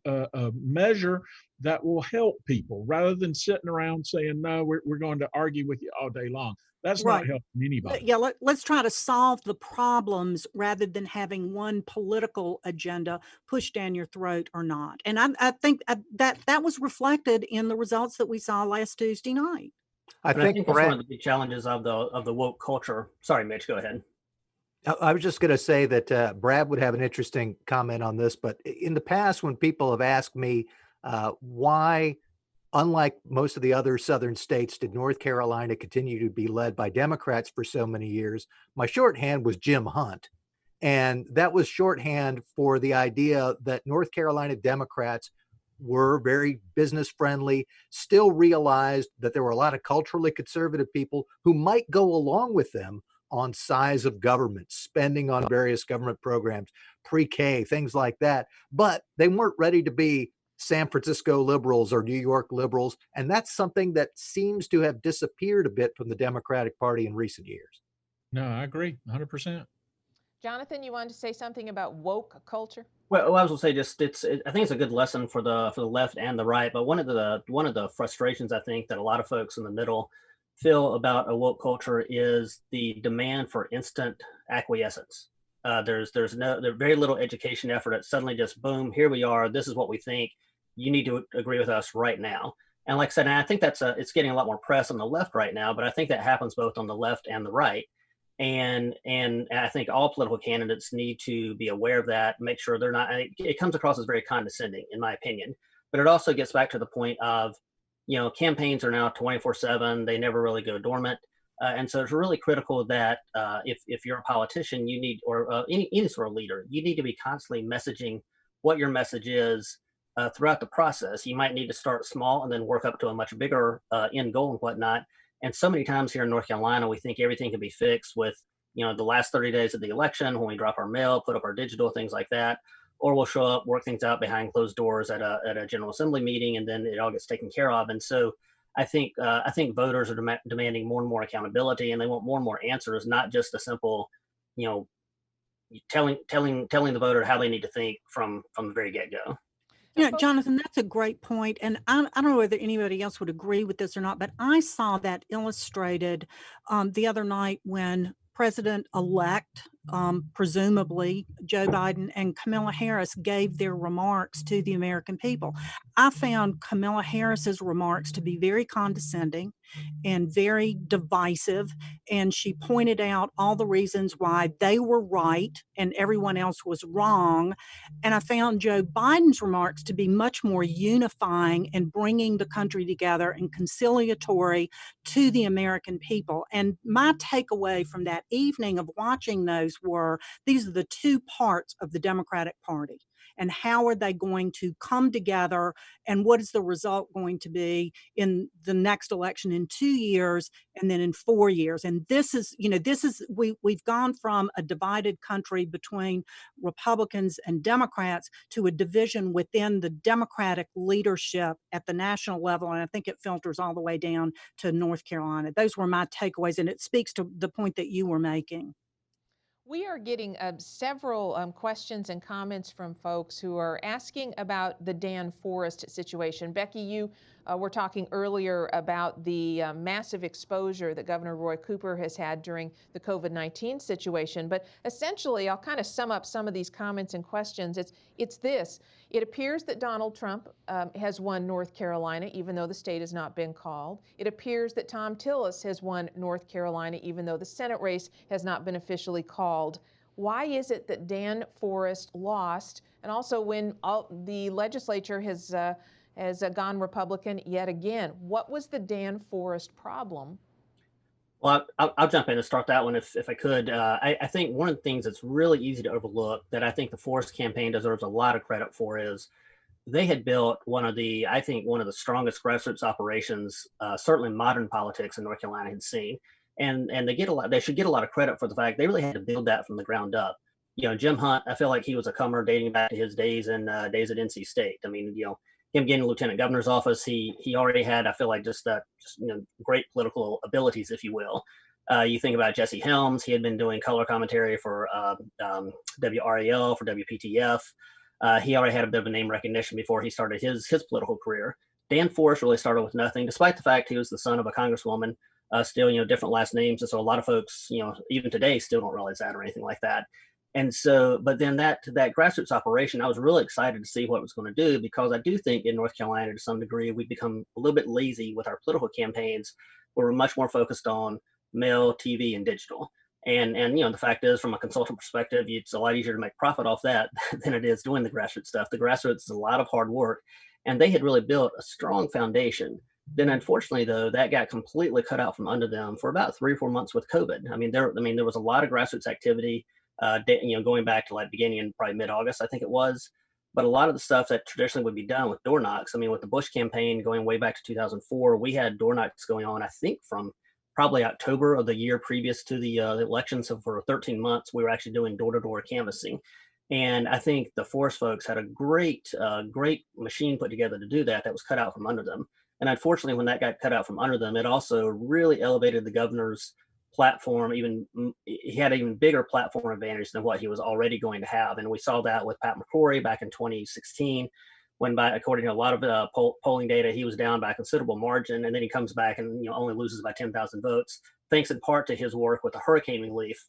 measure that will help people, rather than sitting around saying, no, we're going to argue with you all day long. That's Right. not helping anybody. Yeah, let's try to solve the problems rather than having one political agenda pushed down your throat or not. And I think that was reflected in the results that we saw last Tuesday night. I think that's one of the big challenges of the woke culture. Sorry, Mitch, go ahead. I was just going to say that Brad would have an interesting comment on this, but in the past, when people have asked me why, unlike most of the other southern states, did North Carolina continue to be led by Democrats for so many years, my shorthand was Jim Hunt. And that was shorthand for the idea that North Carolina Democrats were very business friendly, still realized that there were a lot of culturally conservative people who might go along with them on size of government, spending on various government programs, pre-K, things like that. But they weren't ready to be San Francisco liberals or New York liberals. And that's something that seems to have disappeared a bit from the Democratic Party in recent years. No, I agree 100%. Jonathan, you wanted to say something about woke culture? Well, I was going to say I think it's a good lesson for the left and the right. But one of the frustrations I think that a lot of folks in the middle feel about a woke culture is the demand for instant acquiescence. There's very little education effort. It's suddenly just boom, here we are. This is what we think. You need to agree with us right now. And like I said, and I think it's getting a lot more press on the left right now. But I think that happens both on the left and the right. And I think all political candidates need to be aware of that, make sure they're not, it comes across as very condescending, in my opinion. But it also gets back to the point of, campaigns are now 24/7. They never really go dormant. And so it's really critical that if you're a politician, you need, or any sort of leader, you need to be constantly messaging what your message is throughout the process. You might need to start small and then work up to a much bigger end goal and whatnot. And so many times here in North Carolina, we think everything can be fixed with, the last 30 days of the election, when we drop our mail, put up our digital, things like that, or we'll show up, work things out behind closed doors at a General Assembly meeting, and then it all gets taken care of. And so I think voters are demanding more and more accountability, and they want more and more answers, not just a simple, telling the voter how they need to think from the very get-go. Jonathan, that's a great point. And I don't know whether anybody else would agree with this or not, but I saw that illustrated the other night when President-elect presumably Joe Biden and Kamala Harris gave their remarks to the American people. I found Kamala Harris's remarks to be very condescending and very divisive, and she pointed out all the reasons why they were right and everyone else was wrong. And I found Joe Biden's remarks to be much more unifying and bringing the country together and conciliatory to the American people. And my takeaway from that evening of watching those were, these are the two parts of the Democratic Party. And how are they going to come together? And what is the result going to be in the next election in 2 years and then in 4 years? And this is, we've gone from a divided country between Republicans and Democrats to a division within the Democratic leadership at the national level. And I think it filters all the way down to North Carolina. Those were my takeaways. And it speaks to the point that you were making. We are getting several questions and comments from folks who are asking about the Dan Forest situation. Becky, you were talking earlier about the massive exposure that Governor Roy Cooper has had during the COVID-19 situation. But essentially, I'll kind of sum up some of these comments and questions. It's this. It appears that Donald Trump has won North Carolina, even though the state has not been called. It appears that Tom Tillis has won North Carolina, even though the Senate race has not been officially called. Why is it that Dan Forest lost? And also, when the legislature has gone Republican yet again, what was the Dan Forest problem? Well, I'll jump in and start that one if I could. I think one of the things that's really easy to overlook that I think the Forest campaign deserves a lot of credit for is they had built one of the strongest grassroots operations, certainly modern politics in North Carolina had seen. And they should get a lot of credit for the fact they really had to build that from the ground up. Jim Hunt, I feel like he was a comer dating back to his days at NC State. I mean, him getting lieutenant governor's office, he already had, I feel like, just great political abilities, if you will. You think about Jesse Helms, he had been doing color commentary for WRAL, for WPTF. He already had a bit of a name recognition before he started his political career. Dan Forest really started with nothing, despite the fact he was the son of a congresswoman, still, different last names. And so a lot of folks, even today, still don't realize that or anything like that. And so, but then that grassroots operation, I was really excited to see what it was going to do, because I do think in North Carolina, to some degree, we've become a little bit lazy with our political campaigns, where we're much more focused on mail, TV, and digital. And the fact is, from a consultant perspective, it's a lot easier to make profit off that than it is doing the grassroots stuff. The grassroots is a lot of hard work, and they had really built a strong foundation. Then, unfortunately, though, that got completely cut out from under them for about 3 or 4 months with COVID. I mean, there was a lot of grassroots activity, going back to like beginning in probably mid-August, I think it was. But a lot of the stuff that traditionally would be done with door knocks, I mean, with the Bush campaign going way back to 2004, we had door knocks going on, I think, from probably October of the year previous to the election. So for 13 months, we were actually doing door-to-door canvassing. And I think the Forest folks had a great machine put together to do that was cut out from under them. And unfortunately, when that got cut out from under them, it also really elevated the governor's platform. He had an even bigger platform advantage than what he was already going to have. And we saw that with Pat McCrory back in 2016, when, according to a lot of polling data, he was down by a considerable margin. And then he comes back and only loses by 10,000 votes, thanks in part to his work with the hurricane relief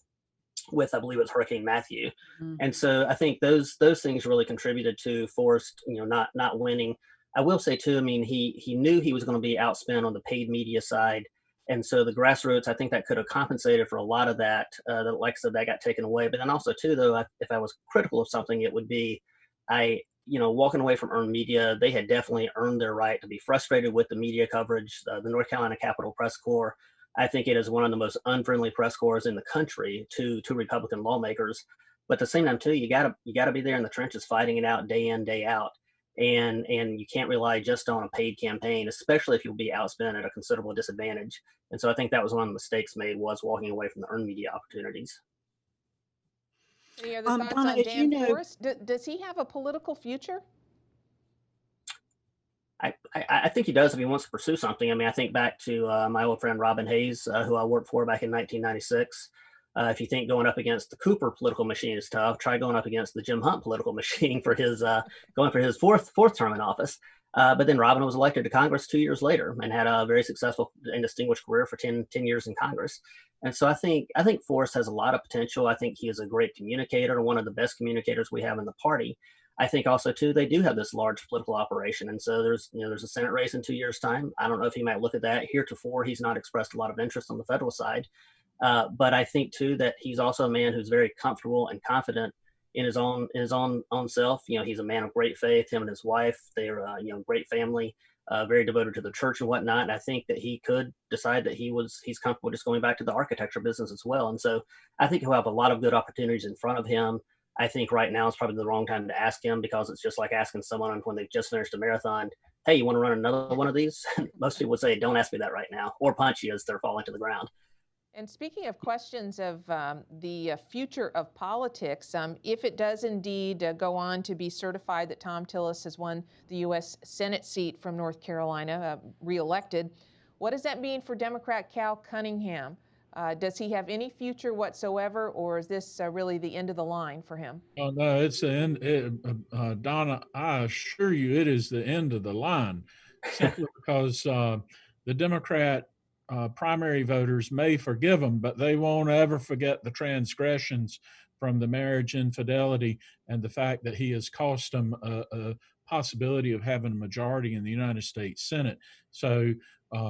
with, I believe it was Hurricane Matthew. Mm-hmm. And so I think those things really contributed to Forest, not winning. I will say too, I mean, he knew he was going to be outspent on the paid media side. And so the grassroots, I think that could have compensated for a lot of that. Like I said, that got taken away. But then also too, though, if I was critical of something, it would be, walking away from earned media, they had definitely earned their right to be frustrated with the media coverage. The North Carolina Capitol Press Corps, I think it is one of the most unfriendly press corps in the country to Republican lawmakers. But at the same time too, you gotta be there in the trenches fighting it out day in, day out. And you can't rely just on a paid campaign, especially if you'll be outspent at a considerable disadvantage. And so I think that was one of the mistakes made, was walking away from the earned media opportunities. Any other thoughts on Dan Forest? Does he have a political future? I think he does if he wants to pursue something. I mean, I think back to my old friend Robin Hayes, who I worked for back in 1996. If you think going up against the Cooper political machine is tough, try going up against the Jim Hunt political machine for his going for his fourth term in office. But then Robin was elected to Congress 2 years later and had a very successful and distinguished career for 10 years in Congress. And so I think Forrest has a lot of potential. I think he is a great communicator, one of the best communicators we have in the party. I think also too they do have this large political operation, and so there's a Senate race in 2 years' time. I don't know if he might look at that. Heretofore, he's not expressed a lot of interest on the federal side, but I think too that he's also a man who's very comfortable and confident in his own self. He's a man of great faith. Him and his wife, they're great family, very devoted to the church and whatnot. And I think that he could decide that he's comfortable just going back to the architecture business as well. And so I think he'll have a lot of good opportunities in front of him. I think right now is probably the wrong time to ask him, because it's just like asking someone when they've just finished a marathon, hey, you want to run another one of these? Most people would say, don't ask me that right now, or punch you as they're falling to the ground. And speaking of questions of the future of politics, if it does indeed go on to be certified that Thom Tillis has won the U.S. Senate seat from North Carolina, reelected, what does that mean for Democrat Cal Cunningham? Does he have any future whatsoever, or is this really the end of the line for him? Oh, no, it's the end. Donna, I assure you it is the end of the line, simply because the Democrat primary voters may forgive him, but they won't ever forget the transgressions from the marriage infidelity and the fact that he has cost them a possibility of having a majority in the United States Senate. So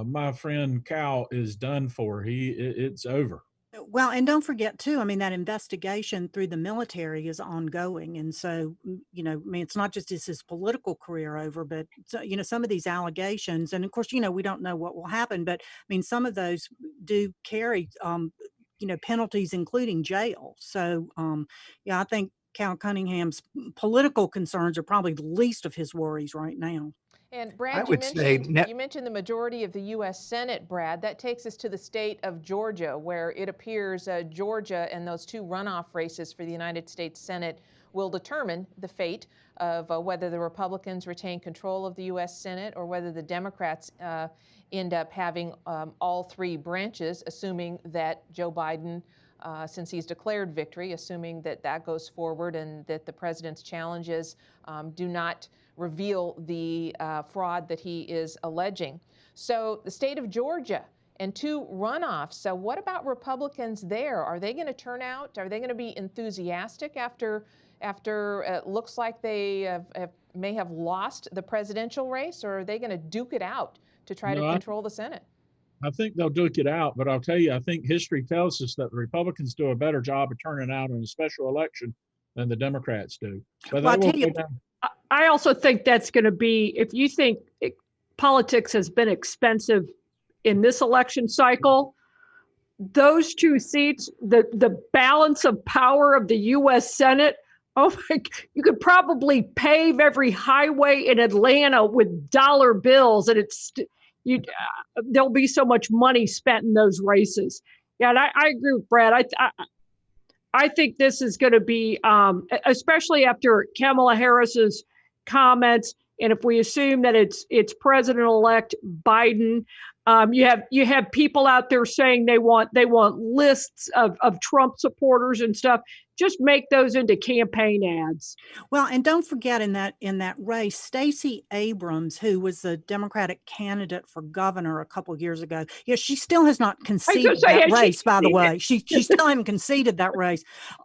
my friend Cal is done for. It's over. Well, and don't forget too, I mean, that investigation through the military is ongoing. And so, it's not just his political career over, but, some of these allegations, and of course, we don't know what will happen, but I mean, some of those do carry, penalties, including jail. So, I think Cal Cunningham's political concerns are probably the least of his worries right now. And Brad, I would say you mentioned the majority of the U.S. Senate, Brad. That takes us to the state of Georgia, where it appears Georgia and those two runoff races for the United States Senate will determine the fate of whether the Republicans retain control of the U.S. Senate or whether the Democrats end up having all three branches, assuming that Joe Biden, since he's declared victory, assuming that that goes forward and that the president's challenges do not reveal the fraud that he is alleging. So the state of Georgia and two runoffs. So what about Republicans there? Are they going to turn out? Are they going to be enthusiastic after it looks like they may have lost the presidential race, or are they going to duke it out to try to control the Senate? I think they'll duke it out, but I'll tell you, I think history tells us that the Republicans do a better job of turning out in a special election than the Democrats do. But Well, I also think that's going to be, if you think politics has been expensive in this election cycle, those two seats, the balance of power of the U.S. Senate, you could probably pave every highway in Atlanta with dollar bills, and there'll be so much money spent in those races. Yeah, and I agree with Brad. I think this is going to be, especially after Kamala Harris's comments, and if we assume that it's President-elect Biden, you have people out there saying they want lists of Trump supporters and stuff. Just make those into campaign ads. Well, and don't forget in that race, Stacey Abrams, who was the Democratic candidate for governor a couple of years ago. Yeah, she still has not conceded that race, by the way. She still hasn't conceded that race.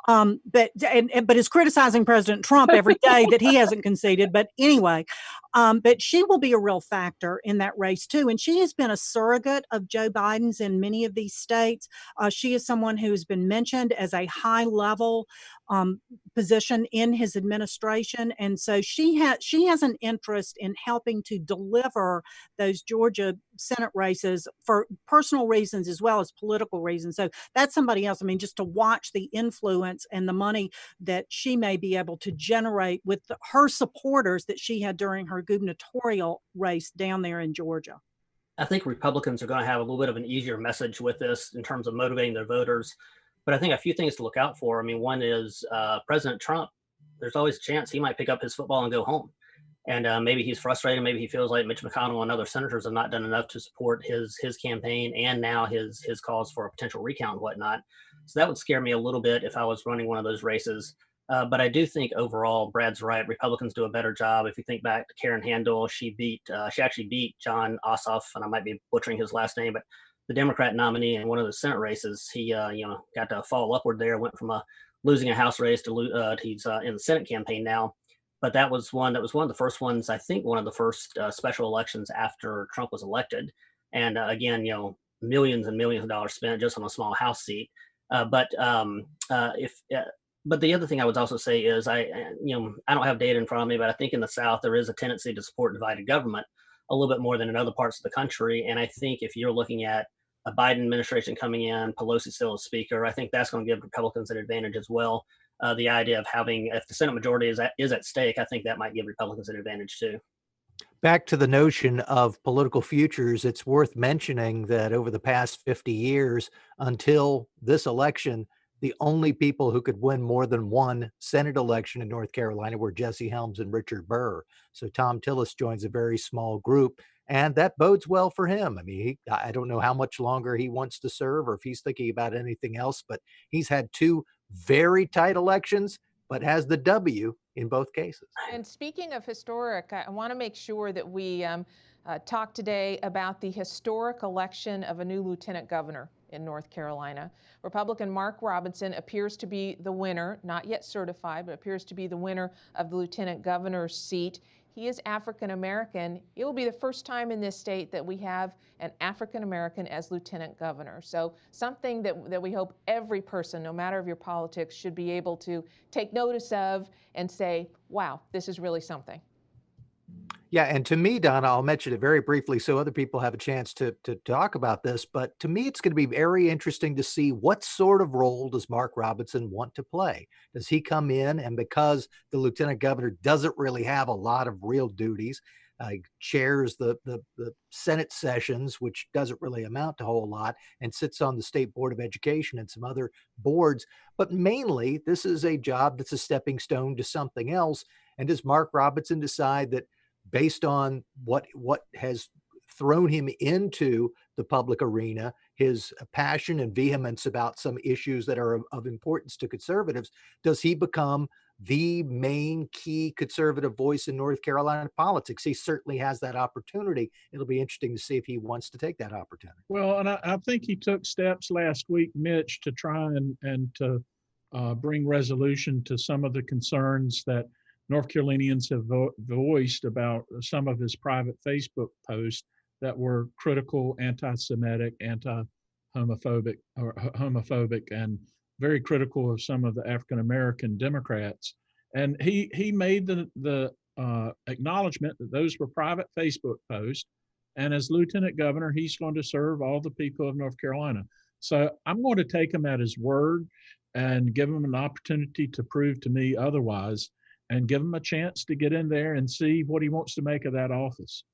But is criticizing President Trump every day that he hasn't conceded. But anyway, but she will be a real factor in that race too. And she has been a surrogate of Joe Biden's in many of these states. She is someone who has been mentioned as a high level position in his administration, and so she has an interest in helping to deliver those Georgia Senate races for personal reasons as well as political reasons. So that's somebody else. I mean, just to watch the influence and the money that she may be able to generate with her supporters that she had during her gubernatorial race down there in Georgia. I think Republicans are going to have a little bit of an easier message with this in terms of motivating their voters. But I think a few things to look out for. I mean, one is President Trump. There's always a chance he might pick up his football and go home. And maybe he's frustrated. Maybe he feels like Mitch McConnell and other senators have not done enough to support his campaign and now his cause for a potential recount and whatnot. So that would scare me a little bit if I was running one of those races. But I do think overall, Brad's right. Republicans do a better job. If you think back to Karen Handel, she actually beat John Ossoff, and I might be butchering his last name, but the Democrat nominee in one of the Senate races. He, got to fall upward there. Went from losing a House race to he's in the Senate campaign now. But that was one of the first ones. I think one of the first special elections after Trump was elected. And again, millions and millions of dollars spent just on a small House seat. If But the other thing I would also say is I don't have data in front of me, but I think in the South there is a tendency to support divided government a little bit more than in other parts of the country. And I think if you're looking at a Biden administration coming in, Pelosi still as Speaker, I think that's going to give Republicans an advantage as well. The idea of having, if the Senate majority is at stake, I think that might give Republicans an advantage too. Back to the notion of political futures, it's worth mentioning that over the past 50 years, until this election, the only people who could win more than one Senate election in North Carolina were Jesse Helms and Richard Burr. So Tom Tillis joins a very small group, and that bodes well for him. I mean, I don't know how much longer he wants to serve or if he's thinking about anything else, but he's had two very tight elections, but has the W in both cases. And speaking of historic, I want to make sure that we talk today about the historic election of a new lieutenant governor in North Carolina. Republican Mark Robinson appears to be the winner, not yet certified, but appears to be the winner of the lieutenant governor's seat. He is African American. It will be the first time in this state that we have an African American as lieutenant governor. So something that we hope every person, no matter of your politics, should be able to take notice of and say, wow, this is really something. Yeah, and to me, Donna, I'll mention it very briefly so other people have a chance to talk about this, but to me, it's going to be very interesting to see what sort of role does Mark Robinson want to play? Does he come in, and because the lieutenant governor doesn't really have a lot of real duties, chairs the Senate sessions, which doesn't really amount to a whole lot, and sits on the State Board of Education and some other boards, but mainly this is a job that's a stepping stone to something else. And does Mark Robinson decide that based on what has thrown him into the public arena, his passion and vehemence about some issues that are of importance to conservatives, does he become the main key conservative voice in North Carolina politics? He certainly has that opportunity. It'll be interesting to see if he wants to take that opportunity. Well, and I think he took steps last week, Mitch, to try and to bring resolution to some of the concerns that North Carolinians have voiced about some of his private Facebook posts that were critical, anti-Semitic, anti-homophobic, and very critical of some of the African-American Democrats. And he made the acknowledgement that those were private Facebook posts. And as lieutenant governor, he's going to serve all the people of North Carolina. So I'm going to take him at his word and give him an opportunity to prove to me otherwise, and give him a chance to get in there and see what he wants to make of that office.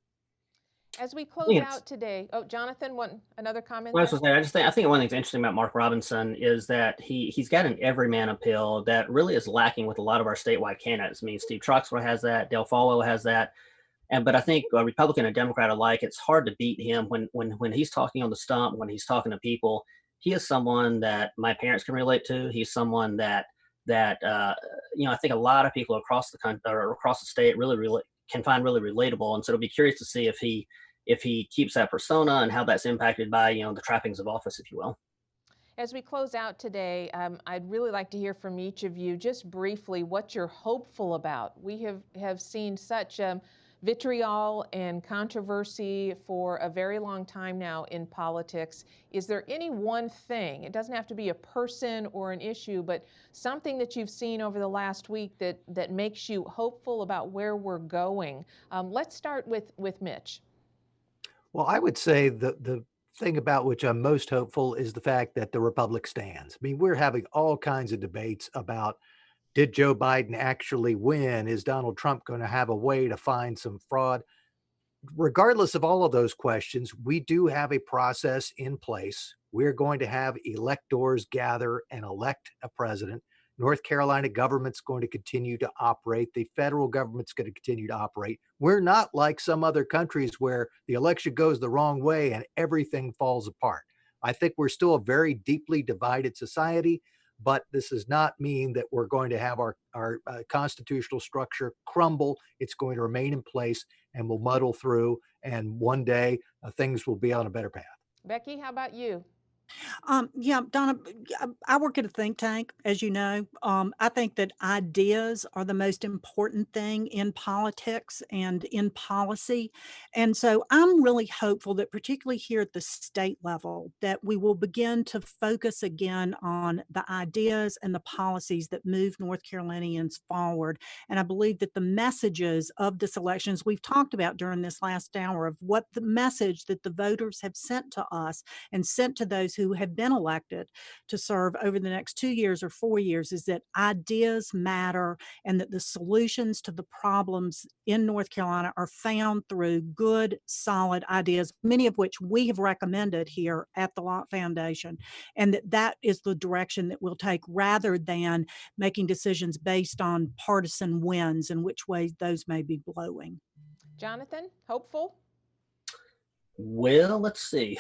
As we close out today, Jonathan, another comment? Well, I think one thing that's interesting about Mark Robinson is that he's got an everyman appeal that really is lacking with a lot of our statewide candidates. I mean, Steve Troxler has that, Del Follow has that, but I think Republican and Democrat alike, it's hard to beat him when he's talking on the stump, when he's talking to people. He is someone that my parents can relate to. He's someone that I think a lot of people across the country or across the state really can find really relatable. And so it'll be curious to see if he keeps that persona and how that's impacted by, the trappings of office, if you will. As we close out today, I'd really like to hear from each of you just briefly what you're hopeful about. We have seen such vitriol and controversy for a very long time now in politics. Is there any one thing, it doesn't have to be a person or an issue, but something that you've seen over the last week that makes you hopeful about where we're going? Let's start with Mitch. Well, I would say the thing about which I'm most hopeful is the fact that the Republic stands. I mean, we're having all kinds of debates about, did Joe Biden actually win? Is Donald Trump going to have a way to find some fraud? Regardless of all of those questions, we do have a process in place. We're going to have electors gather and elect a president. North Carolina government's going to continue to operate. The federal government's going to continue to operate. We're not like some other countries where the election goes the wrong way and everything falls apart. I think we're still a very deeply divided society, but this does not mean that we're going to have our constitutional structure crumble. It's going to remain in place, and we'll muddle through, and one day things will be on a better path. Becky, how about you? Yeah, Donna, I work at a think tank, as you know. I think that ideas are the most important thing in politics and in policy. And so I'm really hopeful that particularly here at the state level, that we will begin to focus again on the ideas and the policies that move North Carolinians forward. And I believe that the messages of this election, as we've talked about during this last hour, of what the message that the voters have sent to us and sent to those who have been elected to serve over the next 2 years or 4 years, is that ideas matter, and that the solutions to the problems in North Carolina are found through good, solid ideas, many of which we have recommended here at the Locke Foundation, and that is the direction that we'll take, rather than making decisions based on partisan winds and which way those may be blowing. Jonathan, hopeful? Well, let's see.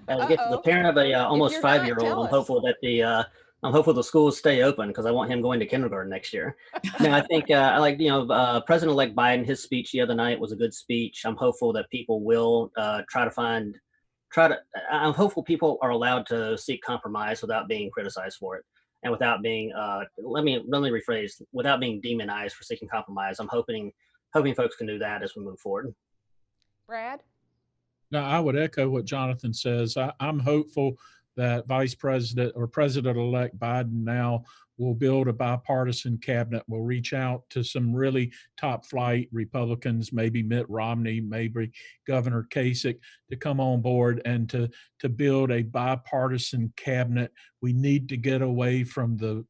As the parent of a almost 5-year-old, I'm hopeful the schools stay open because I want him going to kindergarten next year. No, I think I like President-elect Biden. His speech the other night was a good speech. I'm hopeful that people will I'm hopeful people are allowed to seek compromise without being criticized for it, and without being let me rephrase, without being demonized for seeking compromise. I'm hoping folks can do that as we move forward. Brad? Now, I would echo what Jonathan says. I'm hopeful that Vice President or President-elect Biden now will build a bipartisan cabinet, will reach out to some really top flight Republicans, maybe Mitt Romney, maybe Governor Kasich, to come on board and to build a bipartisan cabinet. We need to get away from the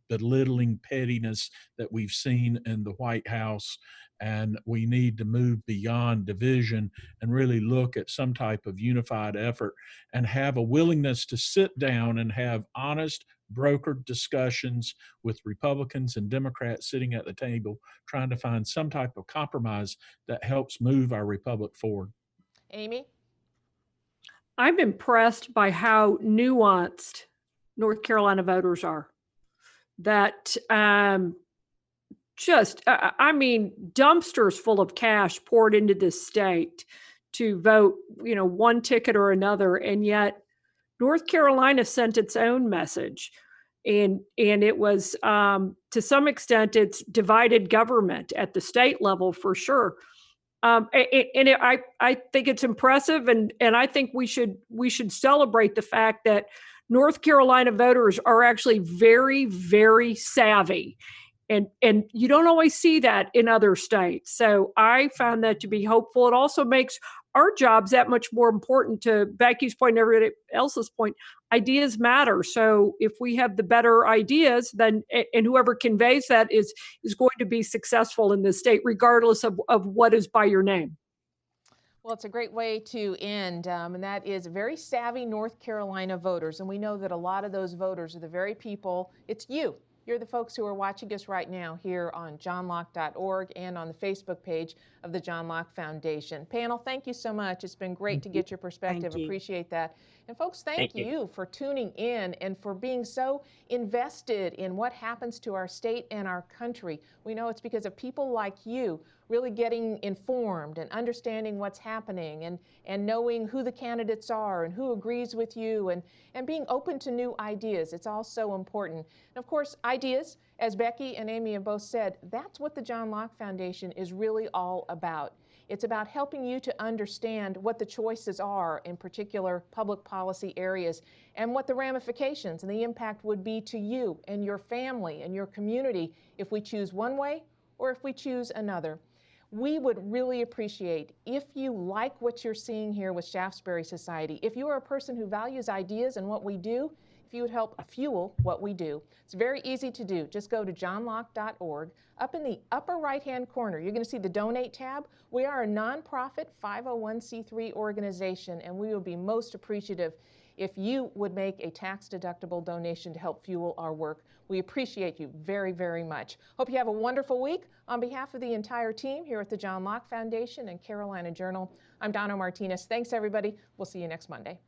belittling pettiness that we've seen in the White House. And we need to move beyond division and really look at some type of unified effort and have a willingness to sit down and have honest, brokered discussions with Republicans and Democrats sitting at the table, trying to find some type of compromise that helps move our republic forward. Amy? I'm impressed by how nuanced North Carolina voters are. That dumpsters full of cash poured into this state to vote, one ticket or another. And yet North Carolina sent its own message. And it was, to some extent, it's divided government at the state level for sure. I think it's impressive. And I think we should celebrate the fact that North Carolina voters are actually very, very savvy. And you don't always see that in other states. So I found that to be hopeful. It also makes our jobs that much more important. To Becky's point and everybody else's point, ideas matter. So if we have the better ideas, then and whoever conveys that is going to be successful in this state, regardless of what is by your name. Well, it's a great way to end, and that is very savvy North Carolina voters. And we know that a lot of those voters are the very people, it's you. You're the folks who are watching us right now here on johnlocke.org and on the Facebook page of the John Locke Foundation. Panel, thank you so much. It's been great to get your perspective. Appreciate that. And folks, thank you for tuning in and for being so invested in what happens to our state and our country. We know it's because of people like you really getting informed and understanding what's happening and knowing who the candidates are and who agrees with you and being open to new ideas. It's all so important. And of course, ideas, as Becky and Amy have both said, that's what the John Locke Foundation is really all about. It's about helping you to understand what the choices are in particular public policy areas and what the ramifications and the impact would be to you and your family and your community if we choose one way or if we choose another. We would really appreciate if you like what you're seeing here with Shaftesbury Society, if you are a person who values ideas and what we do, if you would help fuel what we do. It's very easy to do. Just go to johnlocke.org. Up in the upper right-hand corner, you're going to see the Donate tab. We are a nonprofit 501c3 organization, and we will be most appreciative if you would make a tax-deductible donation to help fuel our work. We appreciate you very, very much. Hope you have a wonderful week. On behalf of the entire team here at the John Locke Foundation and Carolina Journal, I'm Donna Martinez. Thanks, everybody. We'll see you next Monday.